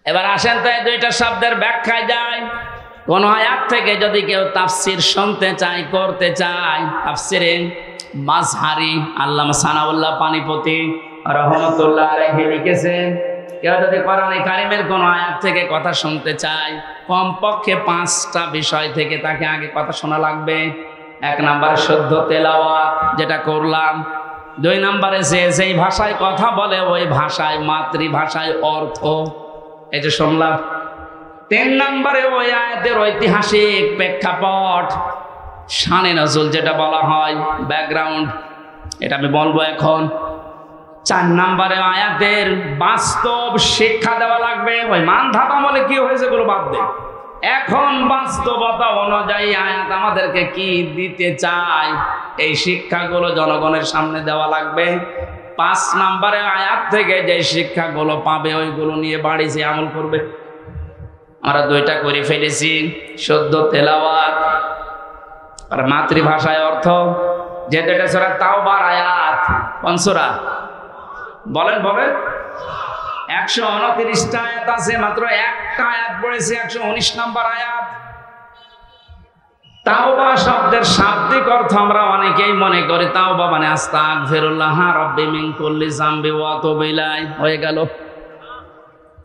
এবার আসেন তো এই দুইটা শব্দের ব্যাখ্যায় যায়। কোন আয়াত থেকে যদি কেউ তাফসীর শুনতে চায়, করতে চায়, তাফসীরে মাজহারি আল্লামা সানাউল্লাহ পানিপতি রাহমাতুল্লাহ আলাইহি লিখেছেন, কেউ যদি কোরআনে কারিমের কোন আয়াত থেকে কথা শুনতে চায়, কমপক্ষে 5টা বিষয় থেকে তাকে আগে কথা শোনা লাগবে। 1 নম্বরে শুদ্ধ তেলাওয়াত, যেটা করলাম। 2 নম্বরে যেই ভাষায় কথা বলে ওই ভাষায়, মাতৃভাষায় অর্থ, এই যে শুনলাম। 3 নম্বরে ওই আয়াতের ঐতিহাসিক প্রেক্ষাপট, শানে নজুল যেটা বলা হয়, ব্যাকগ্রাউন্ড, এটা আমি বলবো এখন। 4 নম্বরে আয়াতের বাস্তব শিক্ষা দেওয়া লাগবে। ওই মান ধাপা বলে কি হয়েছে গুলো বাদ দে, এখন বাস্তবতা অনুযায়ী আয়াত আমাদেরকে কি দিতে চায় এই শিক্ষাগুলো জনগণের সামনে দেওয়া লাগবে। 5 নম্বরে আয়াত থেকে যে শিক্ষাগুলো পাবে ওইগুলো নিয়ে বাড়ি যে আমল করবে। আমরা 2টা করে ফেলেছি, শুদ্ধ তেলাওয়াত আর মাতৃভাষায় অর্থ। যেহেতু এটা সূরা তাওবার আয়াত, কোন সূরা বলেন? 129টা আয়াত আছে, মাত্র একটা আয়াত পড়েছে 119 নম্বর আয়াত। তাওবা শব্দের শাব্দিক অর্থ আমরা অনেকেই মনে করি তাওবা মানে আস্তাগফিরুল্লাহ রাব্বি মিন কুল্লি যামবি ওয়া আতুবু ইলাইহি, হয়ে গেল।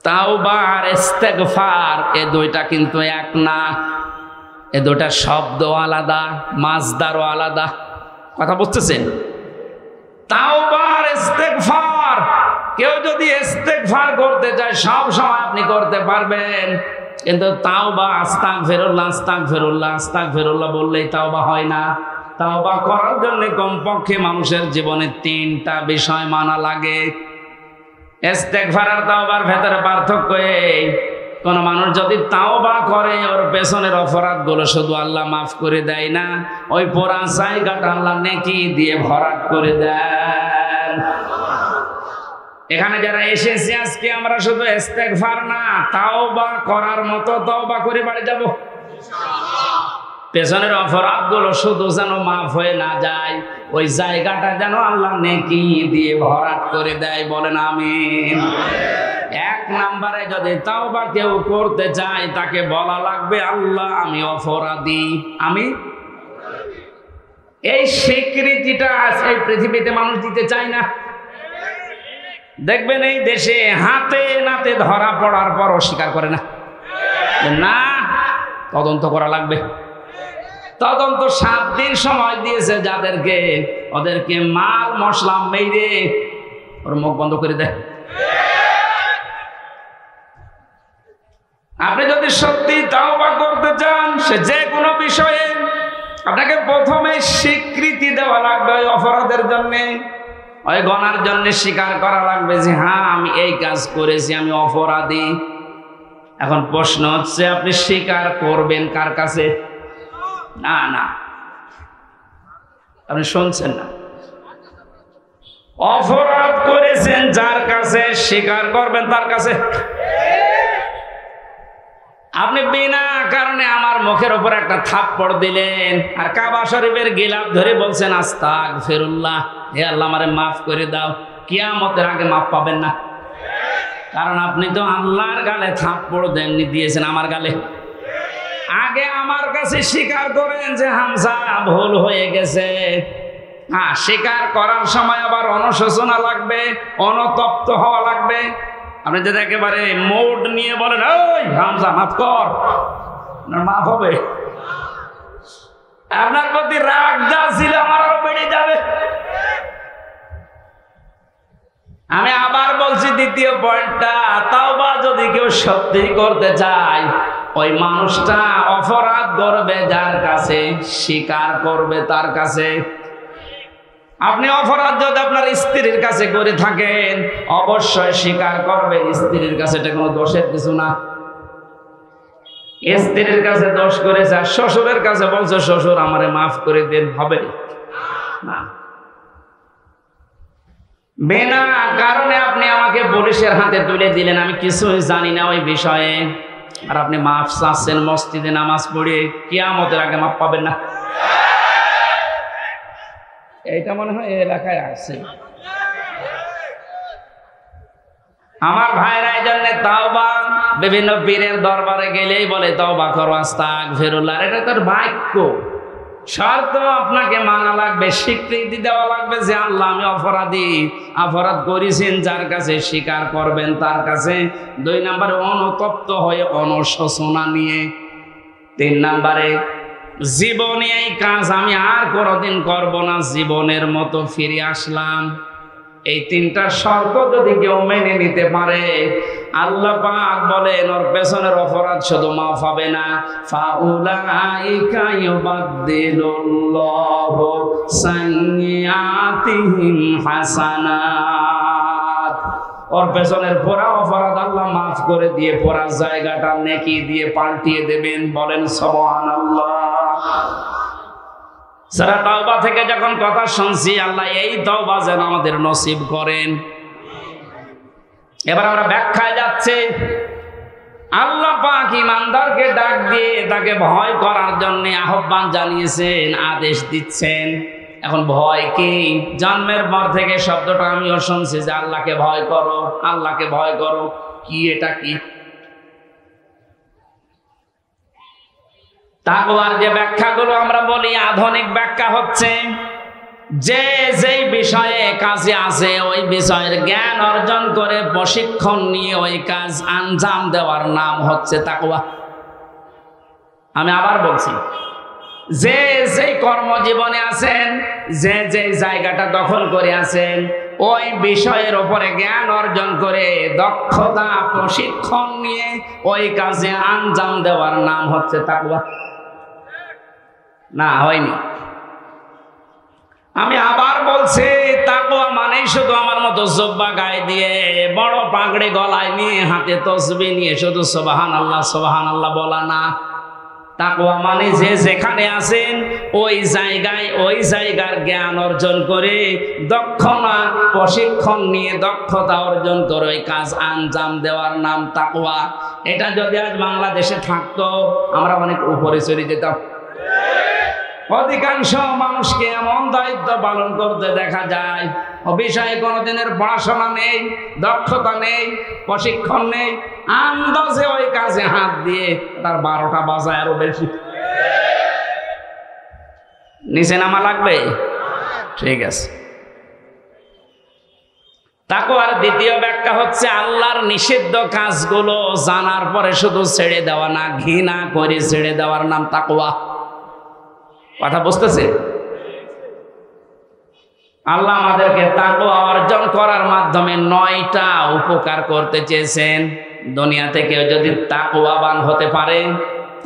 তাওবা আর ইস্তেগফার এই দুইটা কিন্তু এক না, এই দুইটা শব্দ আলাদা, মাজদারও আলাদা। কথা বুঝতেছেন? তাওবা আর ইস্তেগফার, কেউ যদি ইস্তেগফার করতে চায় সব সময় আপনি করতে পারবেন, কিন্তু তাওবা আস্তাগফিরুল্লাহ আস্তাগফিরুল্লাহ আস্তাগফিরুল্লাহ বললেই তাওবা হয় না। তাওবা করার জন্য কমপক্ষে মানুষের জীবনে 3টা বিষয় মানা লাগে। ইস্তেগফার আর তাওবার ভেতরে পার্থক্য এই, কোন মানুষ যদি তাওবা করে ওর পেছনের অপরাধগুলো শুধু আল্লাহ মাফ করে দেয় না, ওই পোড়া জায়গাটা আল্লাহ নেকি দিয়ে ভরাট করে দেন। এখানে যারা এসেছি আজকে আমরা শুধু ইস্তেগফার না, তাওবা করার মতো তাওবা করে বাড়ি যাব। পেছনের অপরাধগুলো শুধু যেন মাফ হয়ে না যায়, ওই জায়গাটা যেন আল্লাহ নেকি দিয়ে ভরাট করে দেয়। বলেন আমিন। 1 নম্বরে যদি তাওবা কেউ করতে চায় তাকে বলা লাগবে, আল্লাহ আমি অপরাধী, আমি। এই স্বীকৃতিটা এই পৃথিবীতে মানুষ দিতে চায় না। দেখবেন এই দেশে হাতে নাতে ধরা পড়ার পর অস্বীকার করে না, না তদন্ত করা লাগবে। তদন্ত 7 দিন সময় দিয়েছে যাদেরকে, ওদেরকে মাল মশলা মেরে ওর মুখ বন্ধ করে দেয়। আপনি যদি সত্যি তাওবা করতে চান সে যে কোনো বিষয়ে, আপনাকে প্রথমে স্বীকৃতি দেওয়া লাগবে ওই অপরাধের জন্য, ওই গুনার জন্য স্বীকার করা লাগবে যে হ্যাঁ আমি এই কাজ করেছি, আমি অপরাধী। এখন প্রশ্ন হচ্ছে আপনি স্বীকার করবেন কার কাছে? না না, আপনি শুনছেন না। অপরাধ করেছেন যার কাছে, স্বীকার করবেন তার কাছে। আপনি বিনা কারণে আমার মুখের উপর একটা থাপ্পড় দিলেন, আর কাবা শরীফের গিলাফ ধরে বলছেন আস্তাগফিরুল্লাহ, হে আল্লাহ আমারে মাফ করে দাও। কিয়ামতের আগে মাফ পাবেন না, কারণ আপনি তো আল্লাহর গালে থাপ্পড় দেননি, দিয়েছেন আমার গালে। আগে আমার কাছে স্বীকার করেন যে হামজা ভুল হয়ে গেছে। হ্যাঁ, স্বীকার করার সময় আবার অনুশোচনা লাগবে, অনুতপ্ত হওয়া লাগবে। আপনি যদি একেবারে মোড নিয়ে বলেন ওই হামজা মাফ কর, মাফ হবে? আপনার প্রতি রাগ যা ছিল আমার আরো বেড়ে যাবে। আমি আবার বলছি দ্বিতীয় পয়েন্টটা, তাওবা যদি কেউ সত্যি করতে চায়, ওই মানুষটা অপরাধ করবে যার কাছে, স্বীকার করবে তার কাছে। আপনি অপরাধ যদি আপনার স্ত্রীর কাছে করে থাকেন, অবশ্যই স্বীকার করবেন স্ত্রীর কাছে, এটা কোনো দোষের কিছু না। স্ত্রীর কাছে দোষ করেছে আর শ্বশুরের কাছে বলছে শ্বশুর আমারে মাফ করে দেন, হবে না। বিনা কারণে আপনি আমাকে পুলিশের হাতে তুলে দিলেন, আমি কিছুই জানি না ওই বিষয়ে, আর আপনি মাফ চাচ্ছেন মসজিদে নামাজ পড়ে, কিয়ামতের আগে মাফ পাবেন না। এইটা মনে হয় এলাকায় আছে। আমার ভাইরা এই জন্য তাওবা, বিভিন্ন পীরের দরবারে গেলেই বলে তওবা করো, আস্তাগফিরুল্লাহ। এটা তোর বাক্য, শর্ত আপনাকে মানা লাগবে, স্বীকৃতি দেওয়া লাগবে যে আল্লাহ আমি অপরাধী, অপরাধ করেছেন যার কাছে, স্বীকার করবেন তার কাছে। 2 নম্বরে অনুতপ্ত হয়ে অনুশোচনা নিয়ে। 3 নম্বরে জীবনে এই কাজ আমি আর কোনোদিন করব না, জীবনের মতো ফিরে আসলাম। এই 3টা শর্ত যদি কেউ মেনে নিতে পারে, আল্লাহ পাক বলেন ওর পেছনের অপরাধ শুধু মাফ হবে না, ফাউলাইকা ইউবাদদিলুল্লাহু সাইয়্যাতিহিম হাসানাত। ওর পেছনের পুরা অপরাধ আল্লাহ মাফ করে দিয়ে পুরা জায়গাটা নেকি দিয়ে পাল্টিয়ে দেবেন। বলেন সুবহানাল্লাহ। সূরা তাওবা থেকে যখন কথা শুনছি, আল্লাহ এই তাওবা যেন আমাদের নসিব করেন। এবার আমরা ব্যাখ্যায় যাচ্ছি। আল্লাহ পাক ঈমানদারকে ডাক দিয়ে তাকে ভয় করার জন্য আহ্বান জানিয়েছেন, আদেশ দিচ্ছেন। এখন ভয় কি? জন্মের পর থেকে শব্দটা আমিও শুনছি যে আল্লাহকে ভয় করো, আল্লাহকে ভয় করো। কি এটা কি? তাকওয়ার যে ব্যাখ্যাগুলো আমরা বলি, আধুনিক ব্যাখ্যা হচ্ছে যে যেই বিষয়ে কাজে আছে ওই বিষয়ের জ্ঞান অর্জন করে প্রশিক্ষণ নিয়ে ওই কাজ আঞ্জাম দেওয়ার নাম হচ্ছে তাকওয়া। আমি আবার বলছি, যে যেই কর্মজীবনে আছেন, যে যে জায়গাটা দখল করে আছেন, ওই বিষয়ের উপরে জ্ঞান অর্জন করে দক্ষতা প্রশিক্ষণ নিয়ে ওই কাজে আঞ্জাম দেওয়ার নাম হচ্ছে তাকওয়া। না, হয়নি। আমি আবার বলছি, তাকওয়া মানে শুধু আমার মতো জুব্বা গায়ে দিয়ে, বড় পাগড়ি গলায় নিয়ে, হাতে তসবিহ নিয়ে শুধু সুবহানাল্লাহ সুবহানাল্লাহ বলা না। তাকওয়া মানে যে যেখানে আছেন ওই জায়গায় ওই জায়গার জ্ঞান অর্জন করে, দক্ষতা প্রশিক্ষণ নিয়ে দক্ষতা অর্জন করে ওই কাজ আঞ্জাম দেওয়ার নাম তাকওয়া। এটা যদি আজ বাংলাদেশে থাকতো, আমরা অনেক উপরে চলে যেতাম। অধিকাংশ মানুষকে এমন দায়িত্ব পালন করতে দেখা যায়, ও বিষয়ে কোনোদিনের পড়াশোনা নেই, দক্ষতা নেই, প্রশিক্ষণ নেই, আন্দাজে ওই কাজে হাত দিয়ে তার 12টা বাজায় আরো বেশি। নিচে নামা লাগবে? ঠিক আছে। তাকওয়ার দ্বিতীয় ব্যাখ্যা হচ্ছে আল্লাহর নিষিদ্ধ কাজগুলো জানার পরে শুধু ছেড়ে দেওয়া না, ঘৃণা করে ছেড়ে দেওয়ার নাম তাকওয়া। কথা বুঝতেছে? আল্লাহ আমাদেরকে তাকওয়া অর্জন করার মাধ্যমে 9টা উপকার করতে চেয়েছেন। দুনিয়াতে কেউ যদি তাকওয়াবান হতে পারে,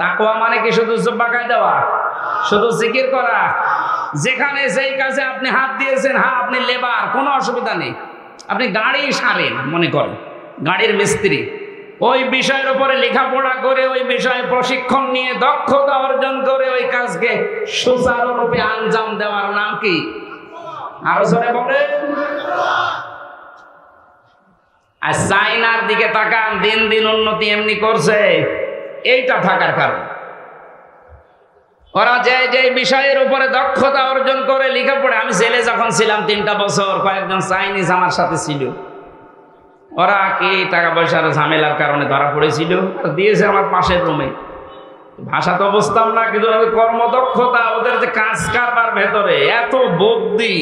তাকওয়া মানে কি শুধু জুব্বা গায়ে দেওয়া, শুধু জিকির করা? যেখানে যেই কাজে আপনি হাত দিয়েছেন, হ্যাঁ আপনি লেবার, কোনো অসুবিধা নেই। আপনি গাড়ি সারেন, মনে করেন গাড়ির মিস্ত্রি, ওই বিষয়ের উপরে লেখাপড়া করে, ওই বিষয়ে প্রশিক্ষণ নিয়ে দক্ষতা অর্জন করে ওই কাজকে সুচারুরূপে আঞ্জাম দেওয়ার নাম কি? আরো জোরে বলেন। আর চাইনার দিকে তাকান, দিন দিন উন্নতি এমনি করছে, এইটা থাকার কারণ। ওরা যে যে বিষয়ের উপরে দক্ষতা অর্জন করে লেখাপড়ে, আমি জেলে যখন ছিলাম 3টা বছর, কয়েকজন চাইনিজ আমার সাথে ছিল। ওরা কি টাকা পয়সার ঝামেলার কারণে ধরা পড়েছিল, দিয়েছে আমার পাশের রুমে। ভাষা তো বুঝতাম না, কিন্তু কর্মদক্ষতা, ওদের যে কাজ কারবার ভেতরে এত বুদ্ধি,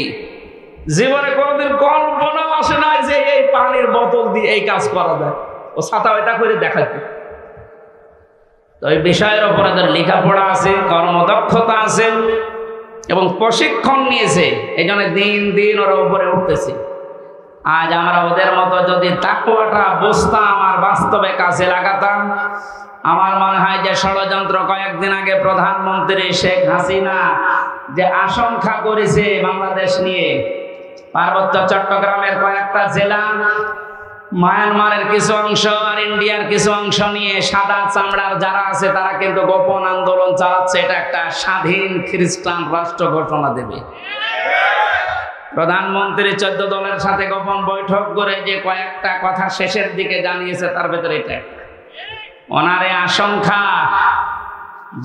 জীবনে কোনোদিন কল্পনা আসে নাই যে এই পানির বোতল দিয়ে এই কাজ করা যায়। ও ছাতা ওইটা করে দেখাচ্ছে। তো এই বিষয়ের উপর ওদের লেখাপড়া আছে, কর্মদক্ষতা আছে এবং প্রশিক্ষণ নিয়েছে, এই জন্য দিন দিন ওরা উপরে উঠতেছে। আজ আমরা ওদের মতো যদি তাকওয়াটা বুঝতাম আর বাস্তবে কাজে লাগাতাম, আমার মনে হয় যে ষড়যন্ত্র কয়েকদিন আগে প্রধানমন্ত্রী শেখ হাসিনা যে আশঙ্কা করেছে বাংলাদেশ নিয়ে, পার্বত্য চট্টগ্রামের কয়েকটা জেলা, মায়ানমারের কিছু অংশ আর ইন্ডিয়ার কিছু অংশ নিয়ে সাদা চামড়ার যারা আছে তারা কিন্তু গোপন আন্দোলন চালাচ্ছে। এটা একটা স্বাধীন খ্রিস্টান রাষ্ট্র ঘোষণা দেবে। প্রধানমন্ত্রী 14 দলের সাথে গোপন বৈঠক করে যে কয়েকটা কথা শেষের দিকে জানিয়েছে, তার ভেতরে এটা ওনারে আশঙ্কা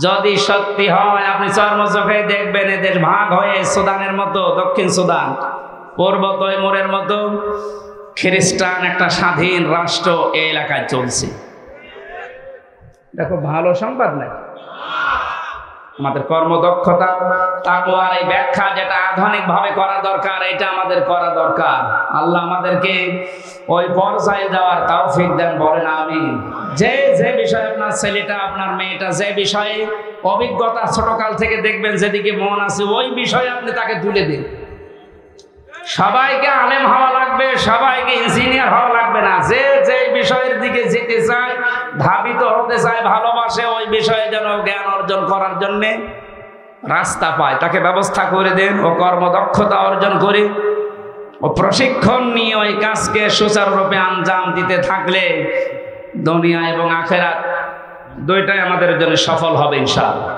যদি সত্যি হয়, আপনি চর্মচোখে দেখবেন এদের ভাগ হয়ে সুদানের মতো, দক্ষিণ সুদান, পূর্ব তৈমুরের মতো খ্রিস্টান একটা স্বাধীন রাষ্ট্র এই এলাকায় চলছে। দেখো ভালো সংবাদ নাই। আমাদের কর্মদক্ষতা, তাকওয়ার এই ব্যাখ্যা যেটা আধুনিক ভাবে করা দরকার, এটা আমাদের করা দরকার। আল্লাহ আমাদেরকে ওই পর্যায়ে যাওয়ার তৌফিক দেন, বলেন আমিন। যে যে বিষয়ে আপনার ছেলেটা, আপনার মেয়েটা যে বিষয়ে অভিজ্ঞতা ছোটকাল থেকে দেখবেন, যেদিকে মন আছে ওই বিষয়ে আপনি তাকে তুলে দিন। সবাইকে আলেম হওয়া লাগবে, সবাইকে ইঞ্জিনিয়ার হওয়া লাগবে না। যে যে বিষয়ের দিকে যেতে চায়, ধাবিত হতে চায়, ভালোবাসে, ওই বিষয়ে যেন জ্ঞান অর্জন করার জন্য রাস্তা পায়, তাকে ব্যবস্থা করে দেন। ও কর্মদক্ষতা অর্জন করে ও প্রশিক্ষণ নিয়ে ওই কাজকে সুচারুরূপে আঞ্জাম দিতে থাকলে দুনিয়া এবং আখিরাত দুইটাই আমাদের জন্য সফল হবে ইনশাআল্লাহ।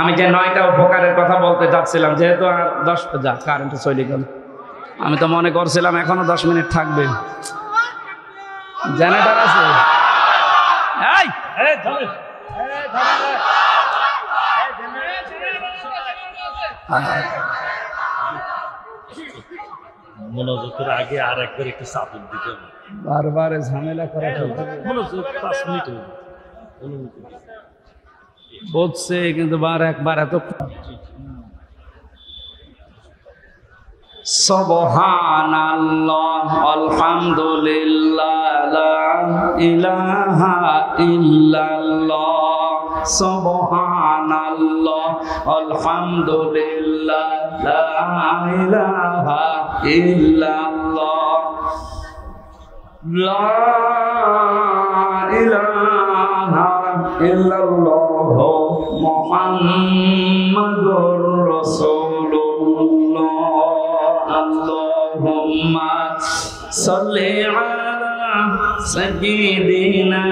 আমি যে 9টা উপকারের কথা বলতে যাচ্ছিলাম, যেহেতু আর 10 যা কারেন্ট চলে গেল, আমি তো মনে করছিলাম এখনো 10 মিনিট থাকবে। জেনারেটর আছে? মনোযোগের আগে আর একবার একটু চাপন দিতে হবে, বারবার ঝামেলা করা মনোযোগ 5 মিনিট বলছে, কিন্তু একবার এত সুবহানাল্লাহ আলহামদুলিল্লাহ লা ইলাহা ইল্লাল্লাহ, সুবহানাল্লাহ আলহামদুলিল্লাহ লা ইলাহা ইল্লাল্লাহ, লা ইলাহা ইল্লাল্লাহ মুহাম্মাদুর রাসূলুল্লাহ, আল্লাহুম্মা সাল্লি আলা সাইয়্যিদিনা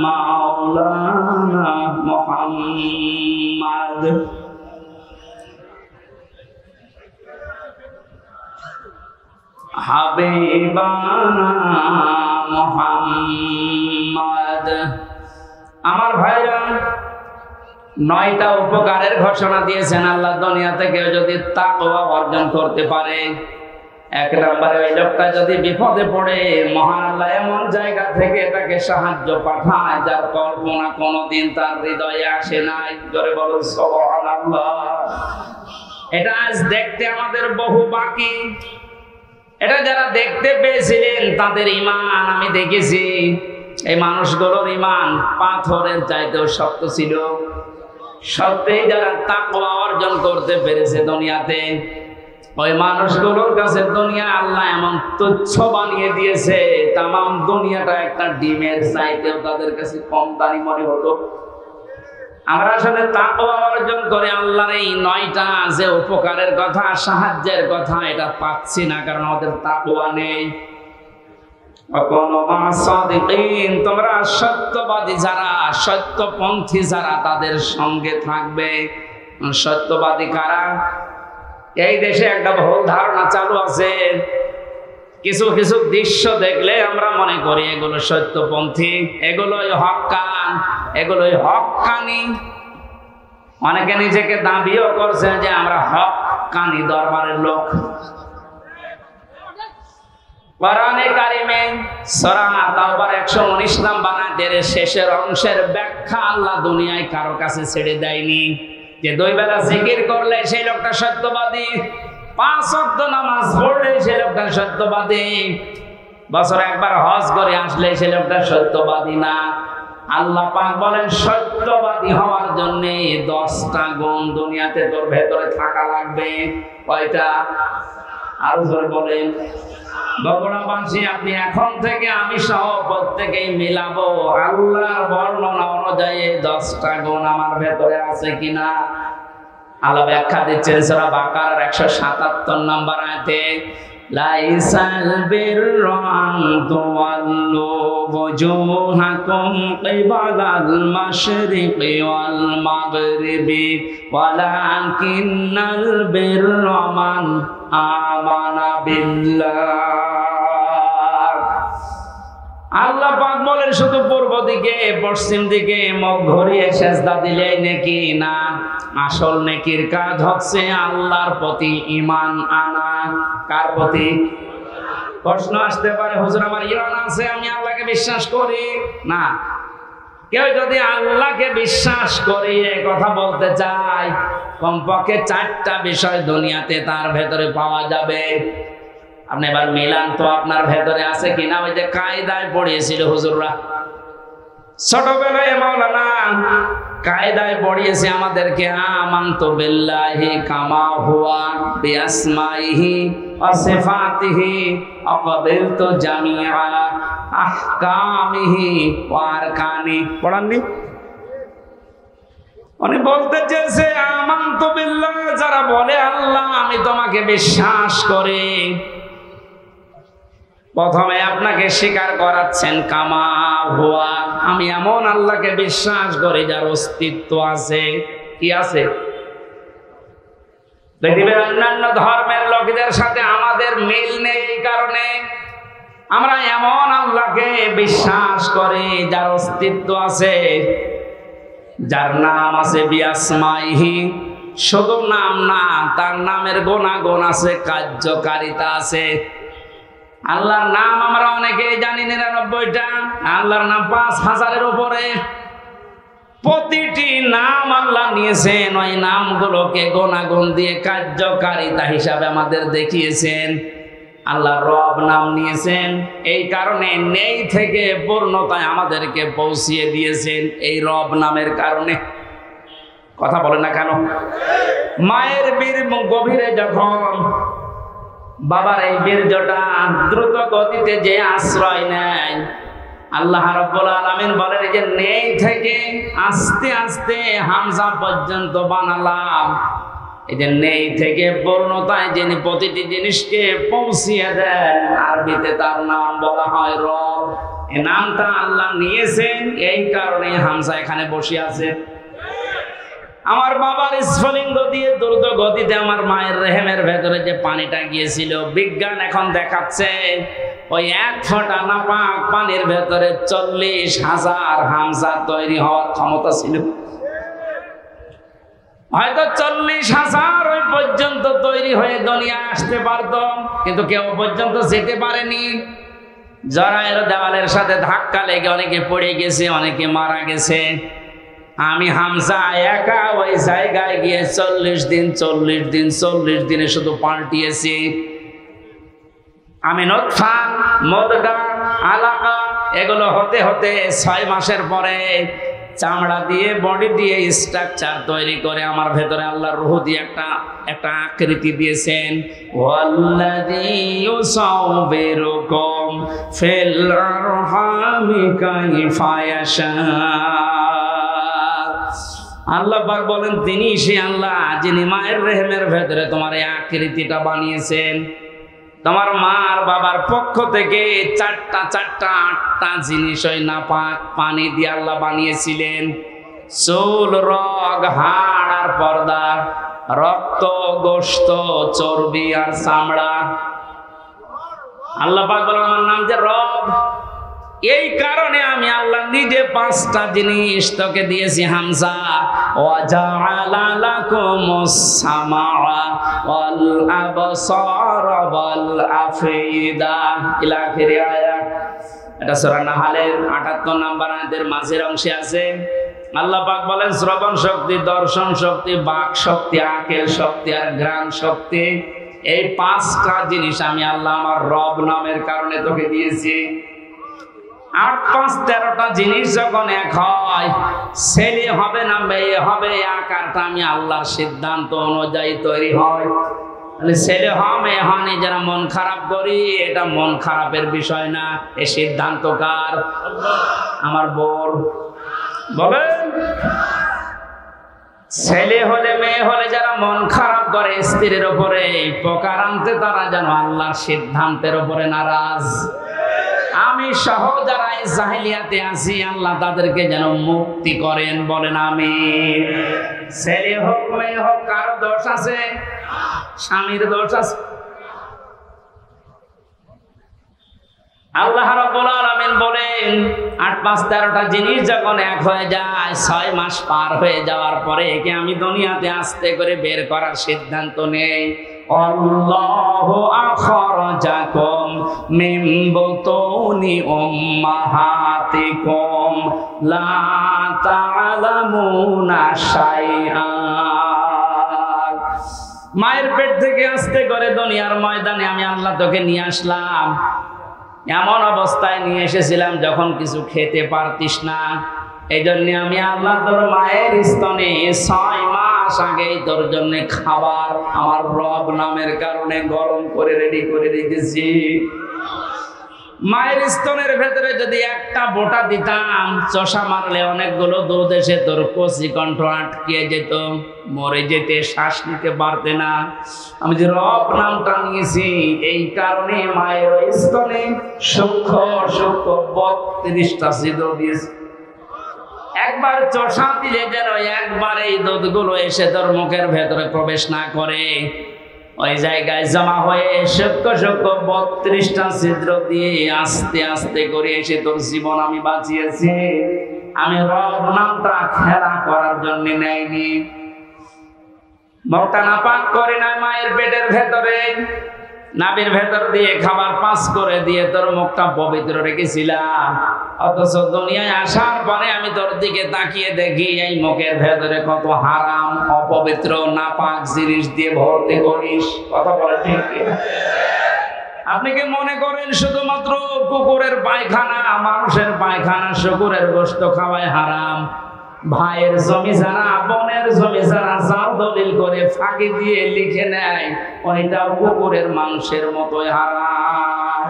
মাওলানা মুহাম্মাদ। হাবিবানা মুহাম্মাদ। আমার ভাইরা, 9টা উপকারের ঘোষণা দিয়েছেন আল্লাহ। দুনিয়াতে কেউ যদি তাকওয়া অর্জন করতে পারে, 1 নম্বরে ওই লোকটা যদি বিপদে পড়ে, মহান আল্লাহ এমন জায়গা থেকে তাকে সাহায্য পাঠায় যার কল্পনা কোনোদিন তার হৃদয়ে আসে নাই। জোরে বলো সুবহানাল্লাহ। এটা আজ দেখতে আমাদের বহু বাকি। এটা যারা দেখতে পেয়েছিলেন তাদের ঈমান আমি দেখেছি। এই মানুষগুলোর ঈমান পাথরের চাইতেও শক্ত ছিল। সত্যি যারা তাকওয়া অর্জন করতে পেরেছে দুনিয়াতে, ওই মানুষগুলোর কাছে দুনিয়া আল্লাহ এমন তুচ্ছ বানিয়ে দিয়েছে, তামাম দুনিয়াটা একটা ডিমের চাইতেও তাদের কাছে কম দামি মনে হতো। আমরা আসলে তাকওয়া অর্জন করে আল্লাহর এই 9টা যে উপকারের কথা, সাহায্যের কথা, এটা পাচ্ছি না, কারণ আমাদের তাকওয়া নেই। তোমরা সত্যবাদী যারা, সত্যপন্থী যারা, তাদের সঙ্গে থাকবে। সত্যবাদী কারা? এই দেশে একটা ভুল ধারণা চালু আছে, কিছু কিছু দৃশ্য দেখলে আমরা মনে করি এগুলো সত্যপন্থী, এগুলোই হক্কান, এগুলোই হক্কানি। অনেকে নিজেকে দাবিও করছে যে আমরা হক্কানি দরবারের লোক। কোরআনে কারিমে সূরা তাওবার 119 নাম্বার আয়াতের শেষের অংশের ব্যাখ্যা আল্লাহ দুনিয়ায় কারো কাছে ছেড়ে দেয়নি যে 2 বেলা জিকির করলে সেই লোকটা সত্যবাদী, 5 ওয়াক্ত নামাজ পড়লে সেই লোকটা সত্যবাদী, বছরে একবার হজ করে আসলে সেই লোকটা সত্যবাদী না। আল্লাহ পাক বলেন সত্যবাদী হওয়ার জন্য 10টা গুণ দুনিয়াতে তোর ভেতরে থাকা লাগবে। কয়টা? আরো জোরে বলেন। বগুড়াবাসী, আপনি এখন থেকে আমি সহ প্রত্যেকেই মিলাবো আল্লাহর বর্ণনা অনুযায়ী 10টা গুণ আমার ভেতরে আছে কিনা। আল্লাহ ব্যাখ্যা দিচ্ছেন সূরা বাকারার 177 নম্বর আয়াতে, লাইসাল বিররা আন তুওয়াল্লু ওয়াজুহাকুম কিবালাল মাশরিকি ওয়াল মাগরিবি ওয়ালাকিন্নাল বিররা মান আমানা বিল্লাহ। আল্লাহ পাক বলেন শুধু পূর্ব দিকে পশ্চিম দিকে মুখ ঘুরিয়ে সেজদা দিলেই নেকি না, আসল নেকির কাজ হচ্ছে আল্লাহর প্রতি ঈমান আনা। কার প্রতি? প্রশ্ন আসতে পারে, হুজুর আমার ঈমান আছে, আমি আল্লাহকে বিশ্বাস করি না। কেউ যদি আল্লাহকে বিশ্বাস করি এ কথা বলতে চায়, কমপক্ষে 4টা বিষয় দুনিয়াতে তার ভেতরে পাওয়া যাবে। আপনি এবার মিলান তো আপনার ভেতরে আছে কিনা। ওই যে কায়দায় পড়িয়েছিল হুজুররা ছোটবেলায়, মাওলানা কায়দায় পড়িয়েছে আমাদেরকে, আমানতু বিল্লাহি কামা হুয়া বিআসমাইহি ওয়া সিফাতিহি ওয়া ক্বাবিলতু জামিআ আহকামিহি ওয়া আরকানি। পড়াননি? উনি বলতে চেয়েছে আমানতু বিল্লাহ, যারা বলে আল্লাহ আমি তোমাকে বিশ্বাস করি, প্রথমে আপনাকে স্বীকার করাচ্ছেন কামা হুয়া, আমি এমন আল্লাহকে বিশ্বাস করি যার অস্তিত্ব আছে। কি আছে? দেখবেন অন্যান্য ধর্মের লোকদের সাথে আমাদের মিল নেই, এই কারণে আমরা এমন আল্লাহকে বিশ্বাস করি যার অস্তিত্ব আছে, যার নাম আছে বিআসমাইহি, শুধু নাম না, তার নামের গুণাগুণ আছে, কার্যকারিতা আছে। আল্লাহর নাম আমরা অনেকেই জানি 99টা, আল্লাহর নাম 5000-এর উপরে। প্রতিটি নাম আল্লাহ নিয়েছেন, ওই নামগুলোকে গুণাগুণ দিয়ে কার্যকারিতা হিসাবে আমাদের দেখিয়েছেন। আল্লাহ রব নাম নিয়েছেন, এই কারণে নেই থেকে পূর্ণতায় আমাদেরকে পৌঁছিয়ে দিয়েছেন এই রব নামের কারণে। কথা বলে না কেন? মায়ের বীর গভীরে যখন বাবার এই বীর্যটা দ্রুত গতিতে যে আশ্রয় নেয়, আল্লাহ রাব্বুল আলামিন বলেন যে নেই থেকে আস্তে আস্তে হামজা পর্যন্ত বানালাম। এই যে নেই থেকে পূর্ণতায় যিনি প্রতিটি জিনিসকে পৌঁছিয়ে দেন, আরবিতে তার নাম বলা হয় রব। এই নামটা আল্লাহ নিয়েছেন, এই কারণে হামজা এখানে বসে আছে। আমার বাবার স্ফলিঙ্গ দিয়ে দ্রুত গতিতে আমার মায়ের রেহেমের ভেতরে যে পানিটা গিয়েছিল, বিজ্ঞান এখন দেখাচ্ছে ওই 1 ফোঁটা নাপাক পানির ভেতরে 40,000 হামজা তৈরি হওয়ার ক্ষমতা ছিল। হয়তো 40,000 ওই পর্যন্ত তৈরি হয়ে দুনিয়ায় আসতে পারত, কিন্তু কেউ পর্যন্ত যেতে পারেনি। জরায়ের দেওয়ালের সাথে ধাক্কা লেগে অনেকে পড়ে গেছে, অনেকে মারা গেছে। আমি হামজা একা ওই জায়গায় গিয়ে 40 দিনে শুধু পাল্টিয়েছি। আমি নতফা, মুদগা, আলাকা এগুলো হতে হতে 6 মাসের পরে চামড়া দিয়ে, বডি দিয়ে স্ট্রাকচার তৈরি করে আমার ভেতরে আল্লাহর রূহ দিয়ে একটা আকৃতি দিয়েছেন। ওয়াল্লাযী ইউসাউবিরুকুম ফিল আরহামি কাইফা ইয়াশা। আল্লাহ পাক বলেন তিনি সেই আল্লাহ যিনি মায়ের রেহেমের ভেতরে তোমার এই আকৃতিটা বানিয়েছেন। তোমার মা আর বাবার পক্ষ থেকে 8টা জিনিস ওই নাপাক পানি দিয়ে আল্লাহ বানিয়েছিলেন। চুল, রগ, হাড় আর পর্দা, রক্ত, গোশত, চর্বি আর চামড়া। আল্লাহ পাক বলেন আমার নাম যে রব, এই কারণে আমি আল্লাহ নিজে 5টা জিনিস তোকে দিয়েছি হামজা। ওয়া জাআলা লাকুমুস সামাআ ওয়াল আবসারা ওয়াল আফইদা ইলা আখিরি আয়াত। এটা সূরা নাহলের 78 নম্বর আয়াতের মাঝের অংশে আছে। আল্লাহ পাক বলেন শ্রবণ শক্তি, দর্শন শক্তি, বাক শক্তি, আকেল শক্তি আর ঘ্রাণ শক্তি, এই 5টা জিনিস আমি আল্লাহ আমার রব নামের কারণে তোকে দিয়েছি। 8, 5, 13টা জিনিস যখন এক হয়, ছেলে হবে না মেয়ে হবে, আকারটা আমি আল্লাহর সিদ্ধান্ত অনুযায়ী তৈরি হয়। তাহলে ছেলে হয় মেয়ে হয়, যারা মন খারাপ করি, এটা মন খারাপের বিষয় না, এই সিদ্ধান্ত কার? আমার বল বলেন। ছেলে হলে মেয়ে হলে যারা মন খারাপ করে স্ত্রীর উপরে, প্রকার আনতে তারা যেন আল্লাহর সিদ্ধান্তের উপরে নারাজ। আমি সহ যারা এই জাহেলিয়াতে আছি, আল্লাহ তাদেরকে যেন মুক্তি করেন, বলেন আমিন। ছেলে হোক মেয়ে হোক, কারো দোষ আছে? স্বামীর দোষ আছে? আল্লাহ রাব্বুল আলামিন বলেন 8, 5, 13টা জিনিস যখন এক হয়ে যায়, 6 মাস পার হয়ে যাওয়ার পরে একে আমি দুনিয়াতে আস্তে করে বের করার সিদ্ধান্ত নেই। আল্লাহু আখরাজাকুম মিন বুতুনি উম্মাহাতিকুম লা তা'লামুনা শাইআ। মায়ের পেট থেকে আস্তে করে দুনিয়ার ময়দানে আমি আল্লাহ তোকে নিয়ে আসলাম। এমন অবস্থায় নিয়ে এসেছিলাম যখন কিছু খেতে পারতিস না। এই জন্য আমি আল্লাহ তোর মায়ের স্তনে 6 মাস আগেই তোর জন্য খাবার আমার রব নামের কারণে গরম করে রেডি করে রেখেছি। মায়ের স্তনের ভেতরে যদি একটা বোটা দিতাম, চষা মারলে অনেকগুলো দুধ এসে তোর কচি কণ্ঠ আটকে যেত, মরে যেতে, শ্বাস নিতে পারতে না। আমি যে রব নামটা নিয়েছি, এই কারণে মায়ের স্তনে সূক্ষ্ম সূক্ষ্ম 32টা ছিদ্র দিয়েছি। একবার চষা দিলে যেন একবার এই দুধগুলো এসে তোর মুখের ভেতরে প্রবেশ না করে, ওই জায়গায় জমা হয়ে সূক্ষ্ম সূক্ষ্ম 32টা ছিদ্র দিয়ে আস্তে আস্তে করে এসে তোর জীবন আমি বাঁচিয়েছি। আমি রব নামটা খেলা করার জন্য নেয়নি, মুখটা নাপাক করে না। মায়ের পেটের ভেতরে নাভির ভেতর দিয়ে খাবার পাস করে দিয়ে তোর মুখটা পবিত্র রেখেছিলাম। অথচ দুনিয়ায় আসার পরে আমি তোর দিকে তাকিয়ে দেখি এই মুখের ভেতরে কত হারাম, অপবিত্র, নাপাক জিনিস দিয়ে ভর্তি করিস। কথা বলে ঠিক? আপনি কি মনে করেন শুধুমাত্র কুকুরের পায়খানা, মানুষের পায়খানা, শুকুরের গোশত খাওয়ায় হারাম? ভাইয়ের জমি যারা, বোনের জমি যারা জাল দলিল করে ফাঁকি দিয়ে লিখে নেয়, ওইটা কুকুরের মাংসের মতোই হারাম।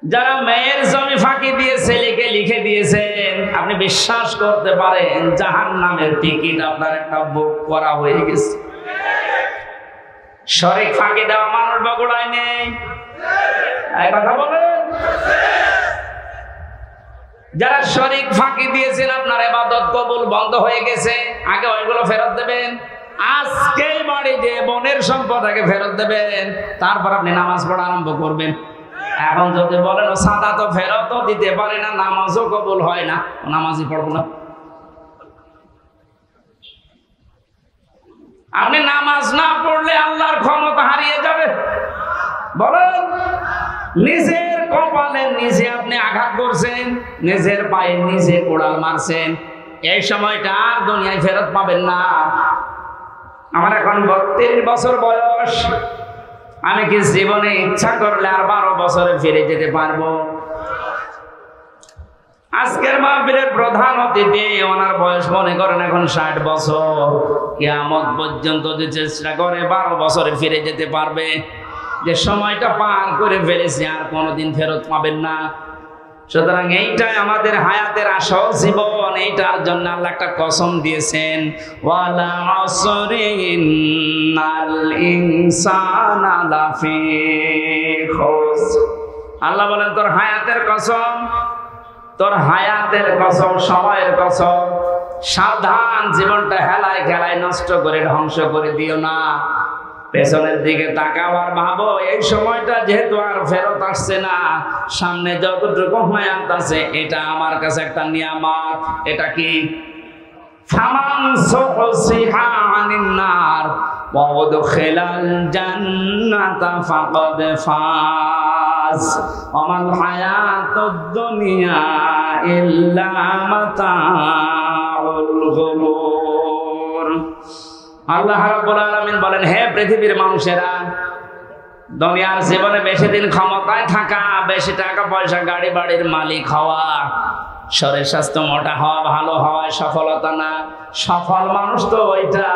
যারা মেয়ের জমি ফাঁকি দিয়ে ছেলেকে লিখে দিয়েছেন, আপনি বিশ্বাস করতে পারেন জাহান্নামের টিকিট আপনার একটা বুক করা হয়ে গেছে। শরীক ফাঁকি দেওয়া মানুষ বগুড়ায় নেই, এই কথা বলেন। যারা শরীক ফাঁকি দিয়েছেন, আপনার ইবাদত কবুল বন্ধ হয়ে গেছে, আগে ওইগুলো ফেরত দেবেন। আজকেই বাড়ি যে বোনের সম্পদ আগে ফেরত দেবেন, তারপর আপনি নামাজ পড়া আরম্ভ করবেন। এখন যদি বলেন ও সাদা তো ফেরতও দিতে পারি না, নামাজও কবুল হয় না, নামাজই পড়বো না। আপনি নামাজ না পড়লে আল্লাহর ক্ষমতা হারিয়ে যাবে। বলেন, নিজের কপালে নিজে আপনি আঘাত করছেন, নিজের পায়ে নিজে কোড়াল মারছেন, এই সময়টা আর দুনিয়ায় ফেরত পাবেন না। আমার এখন 32 বছর বয়স। আমি কি জীবনে ইচ্ছা করলে আর 12 বছরে ফিরে যেতে পারবো? আজকের মাহফিলের প্রধান অতিথি, ওনার বয়স মনে করেন এখন 60 বছর। কিয়ামত পর্যন্ত যে চেষ্টা করে 12 বছরে ফিরে যেতে পারবে। যে সময়টা পার করে ফেলেছি আর কোনোদিন ফেরত পাবেন না। সুতরাং এইটাই আমাদের হায়াতের আসল জীবন। এইটার জন্য আল্লাহ একটা কসম দিয়েছেন, ওয়ালা আসরি ইন্নাল ইনসানা লাফি খুসর। আল্লাহ বলেন তোর হায়াতের কসম, তোর হায়াতের কসম, সময়ের কসম, সাবধান, জীবনটা হেলায় খেলায় নষ্ট করে ধ্বংস করে দিও না। পেছনের দিকে তাকাও আর ভাবো এই সময়টা যেহেতু আর ফেরত আসছে না, সামনে যতটুকু হায়াত আছে এটা আমার কাছে একটা নিয়ামত। এটা কি? ফামান সুহসিহা আনিন নার ওয়া উদখিলাল জান্নাতা ফাকাদ ফাজ ওয়া মাল হায়াতুদ দুনিয়া ইল্লা মাতাউল গুরুর। আল্লাহ রাব্বুল আলামিন বলেন, হে পৃথিবীর মানুষেরা, দুনিয়ার জীবনে বেশি দিন ক্ষমতায় থাকা, বেশি টাকা পয়সা গাড়ি বাড়ির মালিক হওয়া, শরীর স্বাস্থ্য মোটা হওয়া, ভালো হওয়ায় সফলতা না। সফল মানুষ তো ওইটা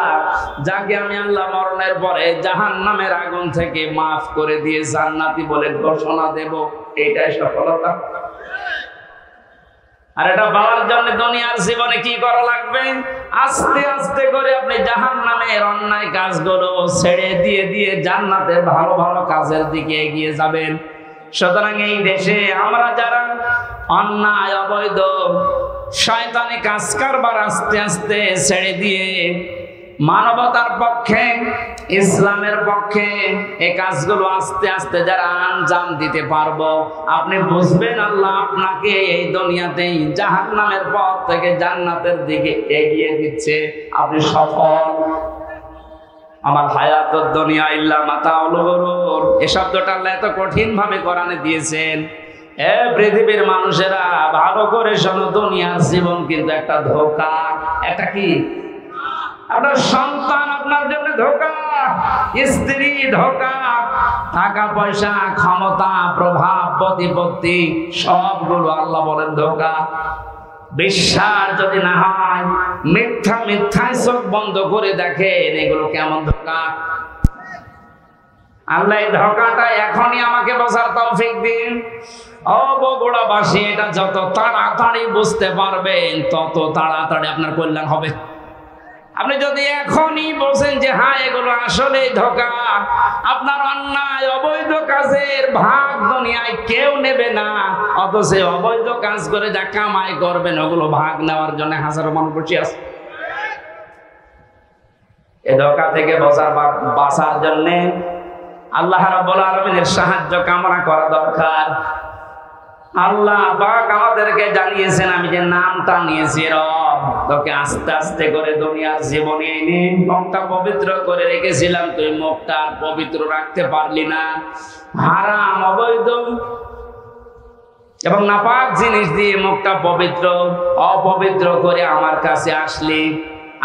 যাকে আমি আল্লাহ মরণের পরে জাহান্নামের আগুন থেকে মাফ করে দিয়ে জান্নাতি বলে ঘোষণা দেব, এইটাই সফলতা। আর এটা পাওয়ার জন্য দুনিয়ার জীবনে কি করা লাগবে? আস্তে আস্তে করে আপনি জাহান্নামের অন্যায় কাজগুলো ছেড়ে দিয়ে দিয়ে জান্নাতের ভালো ভালো কাজের দিকে এগিয়ে যাবেন। সুতরাং এই দেশে আমরা যারা অন্যায়, অবৈধ, শয়তানি কাজ কারবার আস্তে আস্তে ছেড়ে দিয়ে মানবতার পক্ষে, ইসলামের পক্ষে এই কাজগুলো আস্তে আস্তে যারা আঞ্জাম দিতে পারবো, আপনি বুঝবেন আল্লাহ আপনাকে এই দুনিয়াতেই জাহান্নামের পথ থেকে জান্নাতের দিকে এগিয়ে দিচ্ছে। আপনি সফল। আমার হায়াতুদ দুনিয়া ইল্লা মাতাউল গুরুর, এই শব্দটা আল্লাহ এত কঠিন ভাবে কোরআনে দিয়েছেন। এ পৃথিবীর মানুষেরা ভালো করে শোনো, দুনিয়ার জীবন কিন্তু একটা ধোঁকা। এটা কি? আপনার সন্তান আপনার জন্য ধোঁকা, স্ত্রী ধোঁকা, টাকা পয়সা, ক্ষমতা, প্রভাব, প্রতিপত্তি সবগুলো আল্লাহ বলেন ধোঁকা। বিশ্বাস যদি না হয়, মিথ্যা মিথ্যায় চোখ বন্ধ করে দেখেন এগুলো কেমন ধোঁকা। আল্লাহ এই ধোঁকাটা এখনই আমাকে বোঝার তৌফিক দিন। ও বগুড়াবাসী, এটা যত তাড়াতাড়ি বুঝতে পারবেন তত তাড়াতাড়ি আপনার কল্যাণ হবে। আপনি যদি এখনই বলছেন যে হ্যাঁ এগুলো আসলে ধোঁকা, আপনার অন্যায় অবৈধ কাজের ভাগ দুনিয়ায় কেউ নেবে না, অথচ অবৈধ কাজ করে যা কামাই করবেন ওগুলো ভাগ নেওয়ার জন্য হাজারো মানুষ বসে আছে। এ ধোঁকা থেকে বাঁচার জন্য আল্লাহ রাব্বুল আলামিনের সাহায্য কামনা করা দরকার। আল্লাহ পাক আমাদেরকে জানিয়েছেন, আমি যে নামটা নিয়েছি রব, তোকে আস্তে আস্তে করে দুনিয়ার জীবনে এনে মুখটা পবিত্র করে রেখেছিলাম, তুই মুখটা পবিত্র রাখতে পারলি না। হারাম, অবৈধ এবং নাপাক জিনিস দিয়ে মুখটা পবিত্র অপবিত্র করে আমার কাছে আসলি।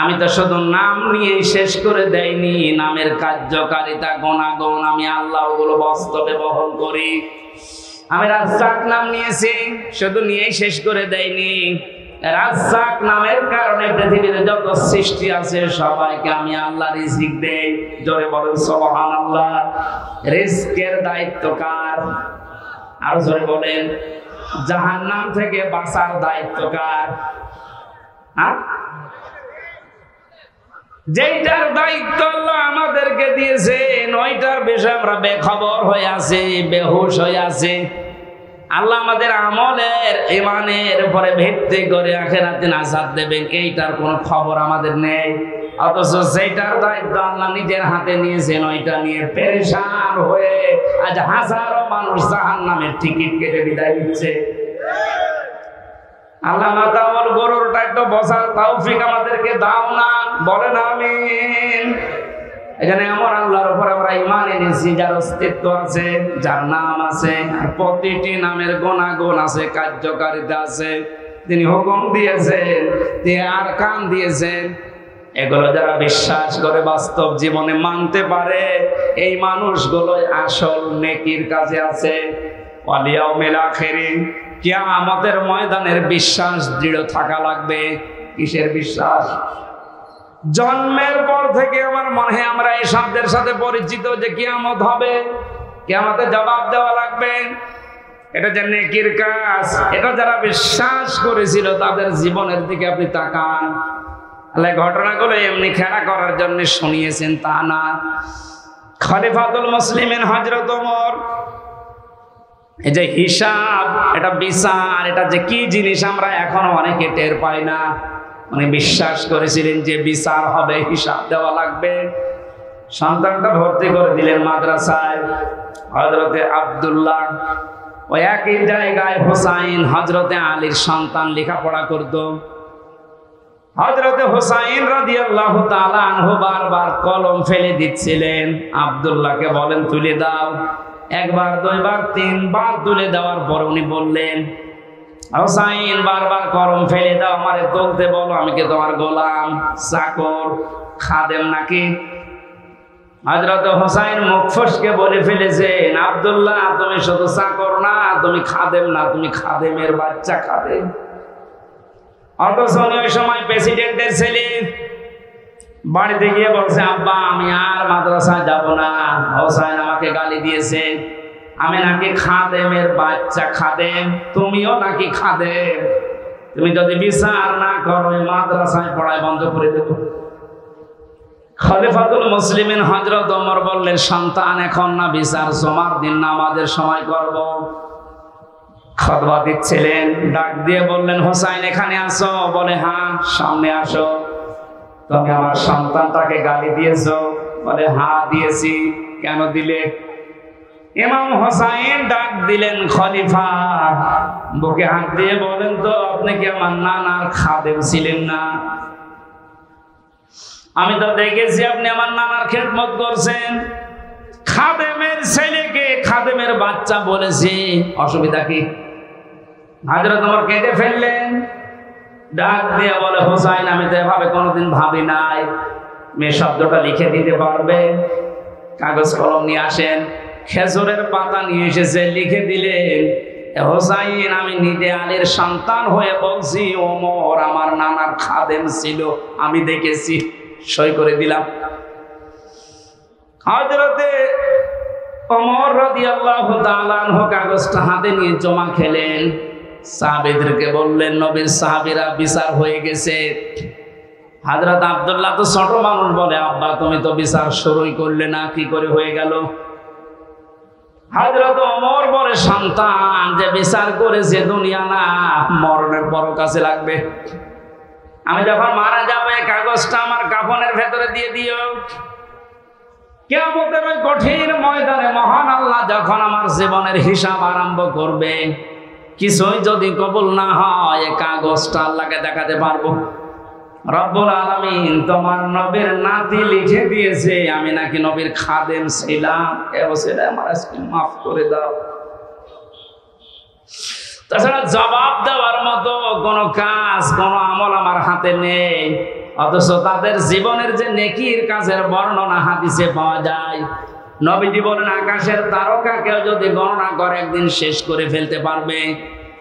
আমি তো শুধু নাম নিয়ে শেষ করে দেয়নি, নামের কার্যকারিতা, গুণাগুণ আমি আল্লাহ ওগুলো বাস্তবে বহন করি। আমি রাজ্জাক নাম নিয়েছি, শুধু নিয়েই শেষ করে দেয়নি। রাজ্জাক নামের কারণে পৃথিবীতে যত সৃষ্টি আছে সবাইকে আমি আল্লাহ রিজিক দেই। জোরে বলেন সুবহানাল্লাহ। রিজকের দায়িত্ব কার? আর জোরে বলেন, জাহান্নাম থেকে বাঁচার দায়িত্ব কার? যেটার দায়িত্ব আল্লাহ আমাদেরকে দিয়েছেন ওইটার বিষয়ে আমরা বেখবর হয়ে আছি, বেহুশ হয়ে আছি। আল্লাহ আমাদের আমলের, ঈমানের উপরে ভিত্তি করে আখিরাতে নাজাত দেবেন, এইটার কোনো খবর আমাদের নেই। অথচ যেটার দায়িত্ব আল্লাহ নিজের হাতে নিয়েছেন ওইটা নিয়ে পেরেশান হয়ে আজ হাজারো মানুষ জাহান্নামের টিকিট কেটে বিদায় দিচ্ছে। আল্লাহ মাতাউল গরুরটা একটু বোঝার তৌফিক আমাদেরকে দাও না, বলেন আমিন। এখানে এমন আল্লাহর উপর আমরা ঈমান এনেছি যার অস্তিত্ব আছে, যার নাম আছে, আর প্রতিটি নামের গুণাগুণ আছে, কার্যকারিতা আছে। তিনি হুকুম দিয়েছেন, তিনি আরকান দিয়েছেন। এগুলো যারা বিশ্বাস করে বাস্তব জীবনে মানতে পারে, এই মানুষগুলোই আসল নেকির কাজে আছে। ওয়াল ইয়াউমিল আখিরি, কিয়ামতের ময়দানের বিশ্বাস দৃঢ় থাকা লাগবে। কিসের বিশ্বাস? জন্মের পর থেকে আমার মনে হয় আমরা এই শব্দের সাথে পরিচিত যে কিয়ামত হবে, কিয়ামতে জবাব দেওয়া লাগবে। এটা যে নেকির কাজ, এটা যারা বিশ্বাস করেছিল তাদের জীবনের দিকে আপনি তাকান। আল্লাহ ঘটনাগুলো এমনি খেলা করার জন্য শুনিয়েছেন তা না। খলিফাতুল মুসলিমিন হযরত ওমর, এই যে হিসাব, এটা বিচার, এটা যে কি জিনিস আমরা এখনো অনেকে টের পাই না। উনি বিশ্বাস করেছিলেন যে বিচার হবে, হিসাব দেওয়া লাগবে। সন্তানটা ভর্তি করে দিলেন মাদ্রাসায়। হযরতে আব্দুল্লাহ ওই একই জায়গায় হুসাইন হযরতে আলীর সন্তান লেখাপড়া করত। হযরতে হুসাইন রাদিয়াল্লাহু তাআলা আনহু বারবার কলম ফেলে দিচ্ছিলেন, আব্দুল্লাহকে বলেন তুলে দাও। একবার, দুইবার, তিনবার তুলে দেওয়ার পর উনি বললেন, হুসাইন বারবার কলম ফেলে দাও, আমারে তুলতে বলো, আমি কি তোমার গোলাম, চাকর, খাদেম নাকি? হযরত হুসাইন মুখ ফসকে বলে ফেলেছেন, আব্দুল্লাহ তুমি শুধু চাকর না, তুমি খাদেম না, তুমি খাদেমের বাচ্চা, খাদেম। অথচ ওই সময় প্রেসিডেন্টের ছেলে বাড়িতে গিয়ে বলছে, আব্বা আমি আর মাদ্রাসায় যাব না, হুসাইন আমাকে গালি দিয়েছে, আমি নাকি খাদেমের বাচ্চা, খাদেম, তুমিও নাকি খাদেম, তুমি যদি বিচার না করো মাদ্রাসায় পড়াই বন্ধ করে দেব। খলিফাতুল মুসলিমিন হযরত ওমর বললেন, সন্তান এখন না, বিচার জুমার দিন নামাজের সময় করব। খুতবা দিচ্ছিলেন, ডাক দিয়ে বললেন, হুসাইন এখানে আসো। বলে হ্যাঁ। সামনে আসো। তুমি আমার সন্তানটাকে গালি দিয়েছো? বলে হ্যাঁ দিয়েছি। কেন দিলে? ইমাম হুসাইন ডাক দিলেন, খলিফা বুকে হাত দিয়ে বলেন তো, আপনি কি আমার নানার খাদেম ছিলেন না? আমি তো দেখেছি আপনি আমার নানার খেদমত করছেন। খাদেমের ছেলেকে খাদেমের বাচ্চা বলেছি, অসুবিধা কি? হযরত ওমর কেঁদে ফেললেন, ডাক দিয়ে বলে, হুসাইন আমি তো এভাবে কোনোদিন ভাবি নাই, মেয়ে শব্দটা লিখে দিতে পারবে? কাগজ কলম নিয়ে আসেন। খেজুরের পাতা নিয়ে এসেছে, লিখে দিলেন, হুসাইন আমি নিজে আলীর সন্তান হয়ে বলছি, ওমর আমার নানার খাদেম ছিল, আমি দেখেছি, সই করে দিলাম। হযরতে ওমর রাদিয়াল্লাহু তাআলা আনহু কাগজটা হাতে নিয়ে জমা খেলেন। সাহাবীদেরকে বললেন, নবীর সাহাবীরা বিচার হয়ে গেছে। হযরত আব্দুল্লাহ তো ছোট মানুষ, বলে আব্বা তুমি তো বিচার শুরুই করলে না, কি করে হয়ে গেল? হযরত ওমর বলে, সন্তান যে বিচার করেছে দুনিয়া না, মরণের পর কাছে লাগবে। আমি যখন মারা যাব এই কাগজটা আমার কাফনের ভেতরে দিয়ে দিও। কিয়ামতের ওই কঠিন ময়দানে মহান আল্লাহ যখন আমার জীবনের হিসাব আরম্ভ করবে, কিছুই যদি কবুল না হয় এই কাগজটা আল্লাহকে দেখাতে পারবো, রব্বুল আলামিন তোমার নবীর নাতি লিখে দিয়েছে আমি নাকি নবীর খাদেম ছিলাম, এ ওসিলায় আমার আজকে মাফ করে দাও। তাছাড়া জবাব দেওয়ার মতো কোনো কাজ, কোনো আমল আমার হাতে নেই, অথচ তাদের জীবনের যে নেকির কাজের বর্ণনা হাদিসে পাওয়া যায়। নবীজি বলেন, আকাশের তারকা কেউ যদি গণনা করে একদিন শেষ করে ফেলতে পারবে,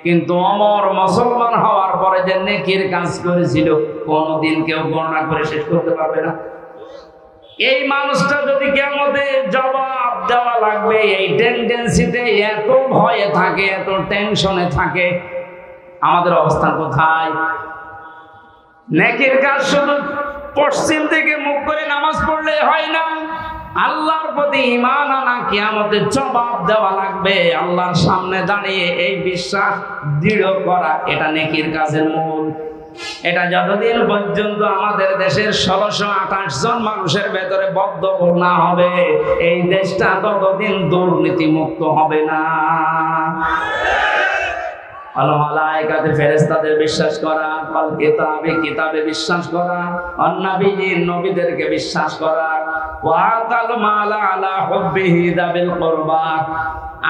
কিন্তু ওমর মুসলমান হওয়ার পরে যে নেকির কাজ করেছিল কোনদিন কেউ গণনা করে শেষ করতে পারবে না। এই মানুষটা যদি কিয়ামতে জবাব দেওয়া লাগবে, এই টেন্ডেন্সিতে এত ভয়ে থাকে, এত টেনশনে থাকে, আমাদের অবস্থান কোথায়? নেকির কাজ শুধু পশ্চিম থেকে মুখ করে নামাজ পড়লে হয় না, আল্লাহর প্রতি ঈমান আনা, কিয়ামতে জবাব দেওয়া লাগবে, আল্লাহর সামনে দাঁড়িয়ে এই বিশ্বাস দৃঢ় করা, এটা নেকির কাজের মূল। এটা যতদিন পর্যন্ত আমাদের দেশের 1628 জন মানুষের ভেতরে বদ্ধমূল না হবে, এই দেশটা ততদিন দুর্নীতি মুক্ত হবে না। আল মালায়েকাতে ফেরেশতাদের বিশ্বাস করা, আল কিতাবে কিতাবে বিশ্বাস করা, অন নবীর নবীদেরকে বিশ্বাস করা, ওয়া আতাল মালা আলা হুব্বিহি যাবিল কুরবা,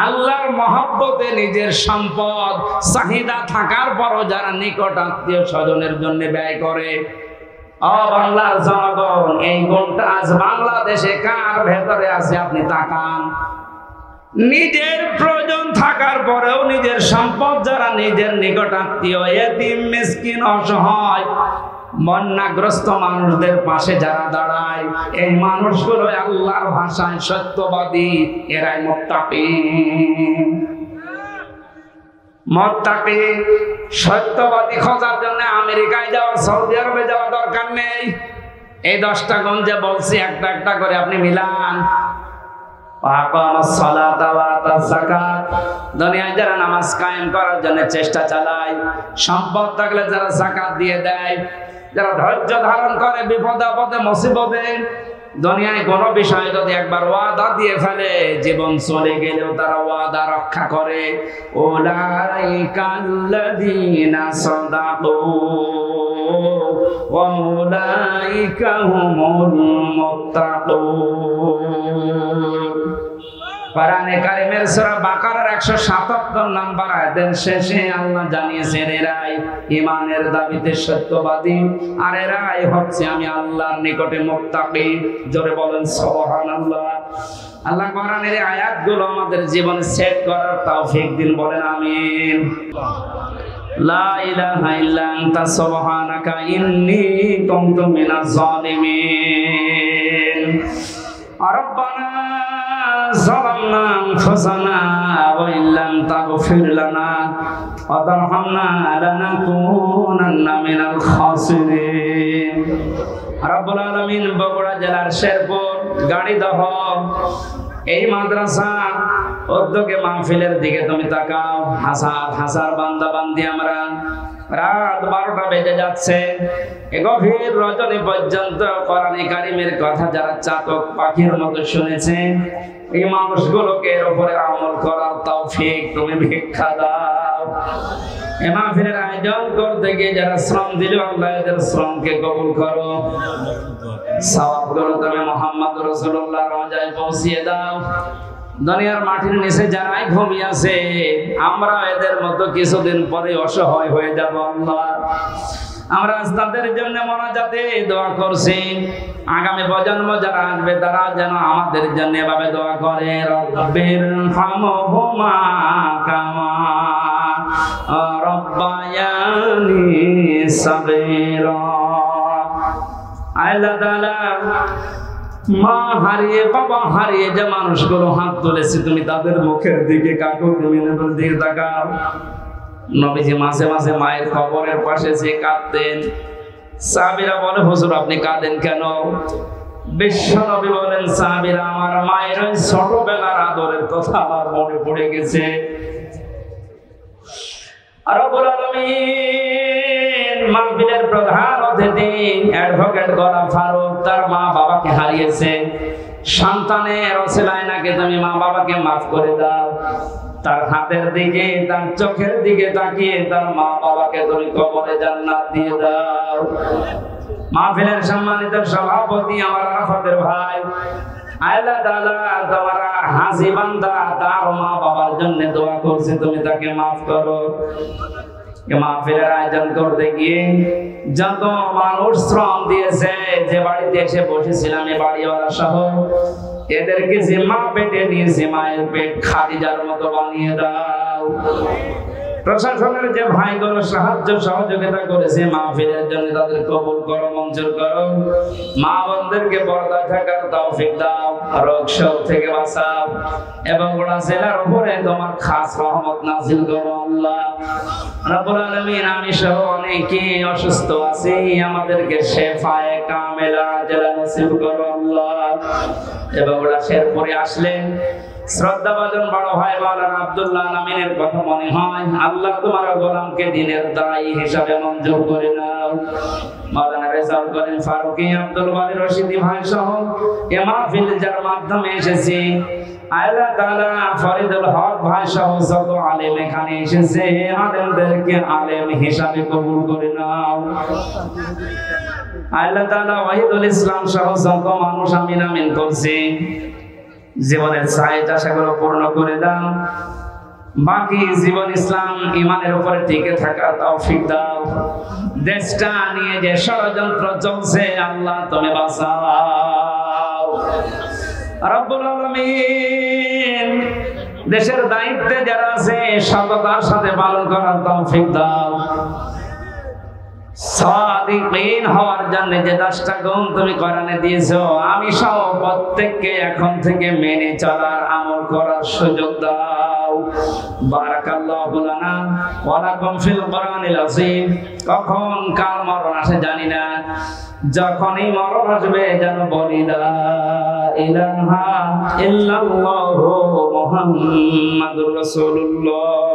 আল্লাহর মহব্বতে নিজের সম্পদ চাহিদা থাকার পরও যারা নিকট আত্মীয় স্বজনের জন্য ব্যয় করে। ও বাংলার জনগণ, এই গুণটা আজ বাংলাদেশে কার ভেতরে আছে আপনি তাকান। নিজের প্রয়োজন থাকার পরেও নিজের সম্পদ যারা নিজের নিকট আত্মীয়, এতিম, মিসকিন, অসহায়, বন্যাগ্রস্ত মানুষদের পাশে যারা দাঁড়ায়, এই মানুষগুলো আল্লাহর ভাষায় সত্যবাদী, এরাই মুত্তাকি। মুত্তাকি সত্যবাদী খোঁজার জন্য আমেরিকায় যাওয়া, সৌদি আরবে যাওয়া দরকার নেই। এই 10টা গুণ যে বলছি একটা একটা করে আপনি মিলান। দুনিয়ায় যারা নামাজ কায়েম করার জন্য চেষ্টা চালায়, সম্পদ থাকলে যারা যাকাত দিয়ে দেয়, যারা ধৈর্য ধারণ করে বিপদে আপদে মুসিবতে, দুনিয়ায় কোন বিষয় যদি একবার ওয়াদা দিয়ে ফেলে জীবন চলে গেলেও তারা ওয়াদা রক্ষা করে। উলাইকাল্লাযীনা সাদাকু ওয়া উলাইকা হুমুল মুত্তাকুন। কোরআনে কারিমের সূরা বাকারার 177 নম্বর আয়াতের শেষে আল্লাহ জানিয়েছেন এরাই ঈমানের দাবিতে সত্যবাদী, আর এরাই হচ্ছে আমি আল্লাহর নিকটে মুত্তাকি। জোরে বলেন সুবহানাল্লাহ। আল্লাহ কোরআনের এই আয়াতগুলো আমাদের জীবনে সেট করার তৌফিক দিন, বলেন আমিন। লা ইলাহা ইল্লা আনতা সুবহানাকা ইন্নী কুনতু মিনাজ জালিমিন। রব্বানা ظلمنا أنفسنا وإن لم تغفر لنا وترحمنا لنكونن من الخاسرين। রব্বুল আলামিন বগুড়া জেলার শেরপুর গাড়িদহ এই মাদ্রাসা উদ্যোগে মাহফিলের দিকে তুমি তাকাও। হাজার হাজার বান্দা বান্দি আমরা, রাত 12টা বেজে যাচ্ছে, গভীর রজনী পর্যন্ত কোরআনে কারিমের কথা যারা চাতক পাখির মতো শুনেছে, এই মানুষগুলোকে এর উপরে আমল করার তৌফিক তুমি ভিক্ষা দাও। এই মাহফিলের আয়োজন করতে গিয়ে যারা শ্রম দিল, আল্লাহ এদের শ্রমকে কবুল করো। সওয়াবগুলো তুমি মুহাম্মদ রাসূলুল্লাহর রওজায় পৌঁছিয়ে দাও। দুনিয়ার মাটির নিচে যারাই ঘুমিয়ে আছে, আমরা এদের মতো কিছুদিন পরে অসহায় হয়ে যাব আল্লাহ। আমরা তাদের জন্য মোনাজাতে দোয়া করছি, আগামী প্রজন্ম যারা আসবে তারা যেন আমাদের জন্য এভাবে দোয়া করে, রব্বির হামহুমা কামা রব্বায়ানি সাগীরা। আল্লাহ তাআলা মা হারিয়ে বাবা হারিয়ে যে মানুষগুলো হাত তুলেছে, তুমি তাদের মুখের দিকে কাকুর দিকে তাকাও। নবীজি মাঝে মাঝে মায়ের কবরের পাশে যে কাঁদতেন, সাহাবীরা বলে হুজুর আপনি কাঁদেন কেন? বিশ্ব নবী বলেন সাহাবীরা আমার মায়ের ওই ছোটবেলার আদরের কথা আমার মনে পড়ে গেছে। রব্বুল আলামিন মাহফিলের প্রধান অতিথি অ্যাডভোকেট গোলাম ফারুক তার মা বাবাকে হারিয়েছে। সন্তানের ওসিলায় নাকি তুমি মা বাবাকে মাফ করে দাও। তার হাতের দিকে তার চোখের দিকে তাকিয়ে তার মা বাবাকে তুমি কবরে জান্নাত দিয়ে দাও। মাহফিলের সম্মানিত সভাপতি আমার আরাফাতের ভাই, আল্লাহ তাআলা তোমার হাজি বান্দা তার মা বাবার জন্য দোয়া করছে, তুমি তাকে মাফ করো। মাহফিলের আয়োজন করতে গিয়ে যত মানুষ শ্রম দিয়েছে, যে বাড়িতে এসে বসেছিলাম এই বাড়িওয়ালা সহ, এদেরকে যে মা পেটে নিয়েছে মায়ের পেট খাদিজার মতো বানিয়ে দাও। প্রশাসনের যে ভাইগুলো সাহায্য সহযোগিতা করেছে মাহফিলের জন্য তাদের কবুল করো, মঞ্জুর করো। মা বোনদেরকে পর্দায় থাকার তৌফিক দাও, রোগ শোক থেকে বাঁচাও এবং গোটা জেলার উপরে তোমার খাস রহমত নাযিল করো আল্লাহ রাব্বুল আলামিন। আমি সহ অনেকে অসুস্থ আছি, আমাদেরকে শেফায়ে কামেলা আজলা নসিব করো আল্লাহ। এবং ওরা শেরপুরে আসলেন, শ্রদ্ধাভাজন বড় ভাই মাওলানা আব্দুল্লাহ আমিনের কথা মনে হয়, আল্লাহ তোমার গোলামকে দিনের দায়ী হিসাবে মঞ্জুর করে নাও। মাওলানা রেজাউল করিম ফারুকী, আব্দুল ওয়ালি রশিদি ভাই সহ এ মাহফিল যার মাধ্যমে এসেছি, আল্লাহ তাআলা ফরিদুল হক ভাই সহ যত আলেম এখানে এসেছে, আলেমদেরকে আলেম হিসাবে কবুল করে নাও। আল্লাহ তাআলা ওয়াহিদুল ইসলাম সহ যত মানুষ আমিন আমিন করছে, জীবনের চাহিদা সেগুলো পূর্ণ করে দাও। বাকি জীবন ইসলাম ঈমানের উপরে টিকে থাকার তৌফিক দাও। দেশটা নিয়ে যে ষড়যন্ত্র চলছে আল্লাহ তুমি বাঁচাও রব্বুল আলামিন। দেশের দায়িত্বে যারা আছে সততার সাথে পালন করার তৌফিক দাও। সাদিকিন হওয়ার জন্য যে 10টা গুণ তুমি কোরআনে দিয়েছো, আমি সহ প্রত্যেককে এখন থেকে মেনে চলার আমল করার সুযোগ দাও। বারাকাল্লাহু লানা ওয়া লাকুম ফিল কোরআনিল আযীম। কখন কার মরণ আসে জানি না, যখনই মরণ আসবে যেন বলি লা ইলাহা ইল্লাল্লাহু মুহাম্মাদুর রাসূলুল্লাহ।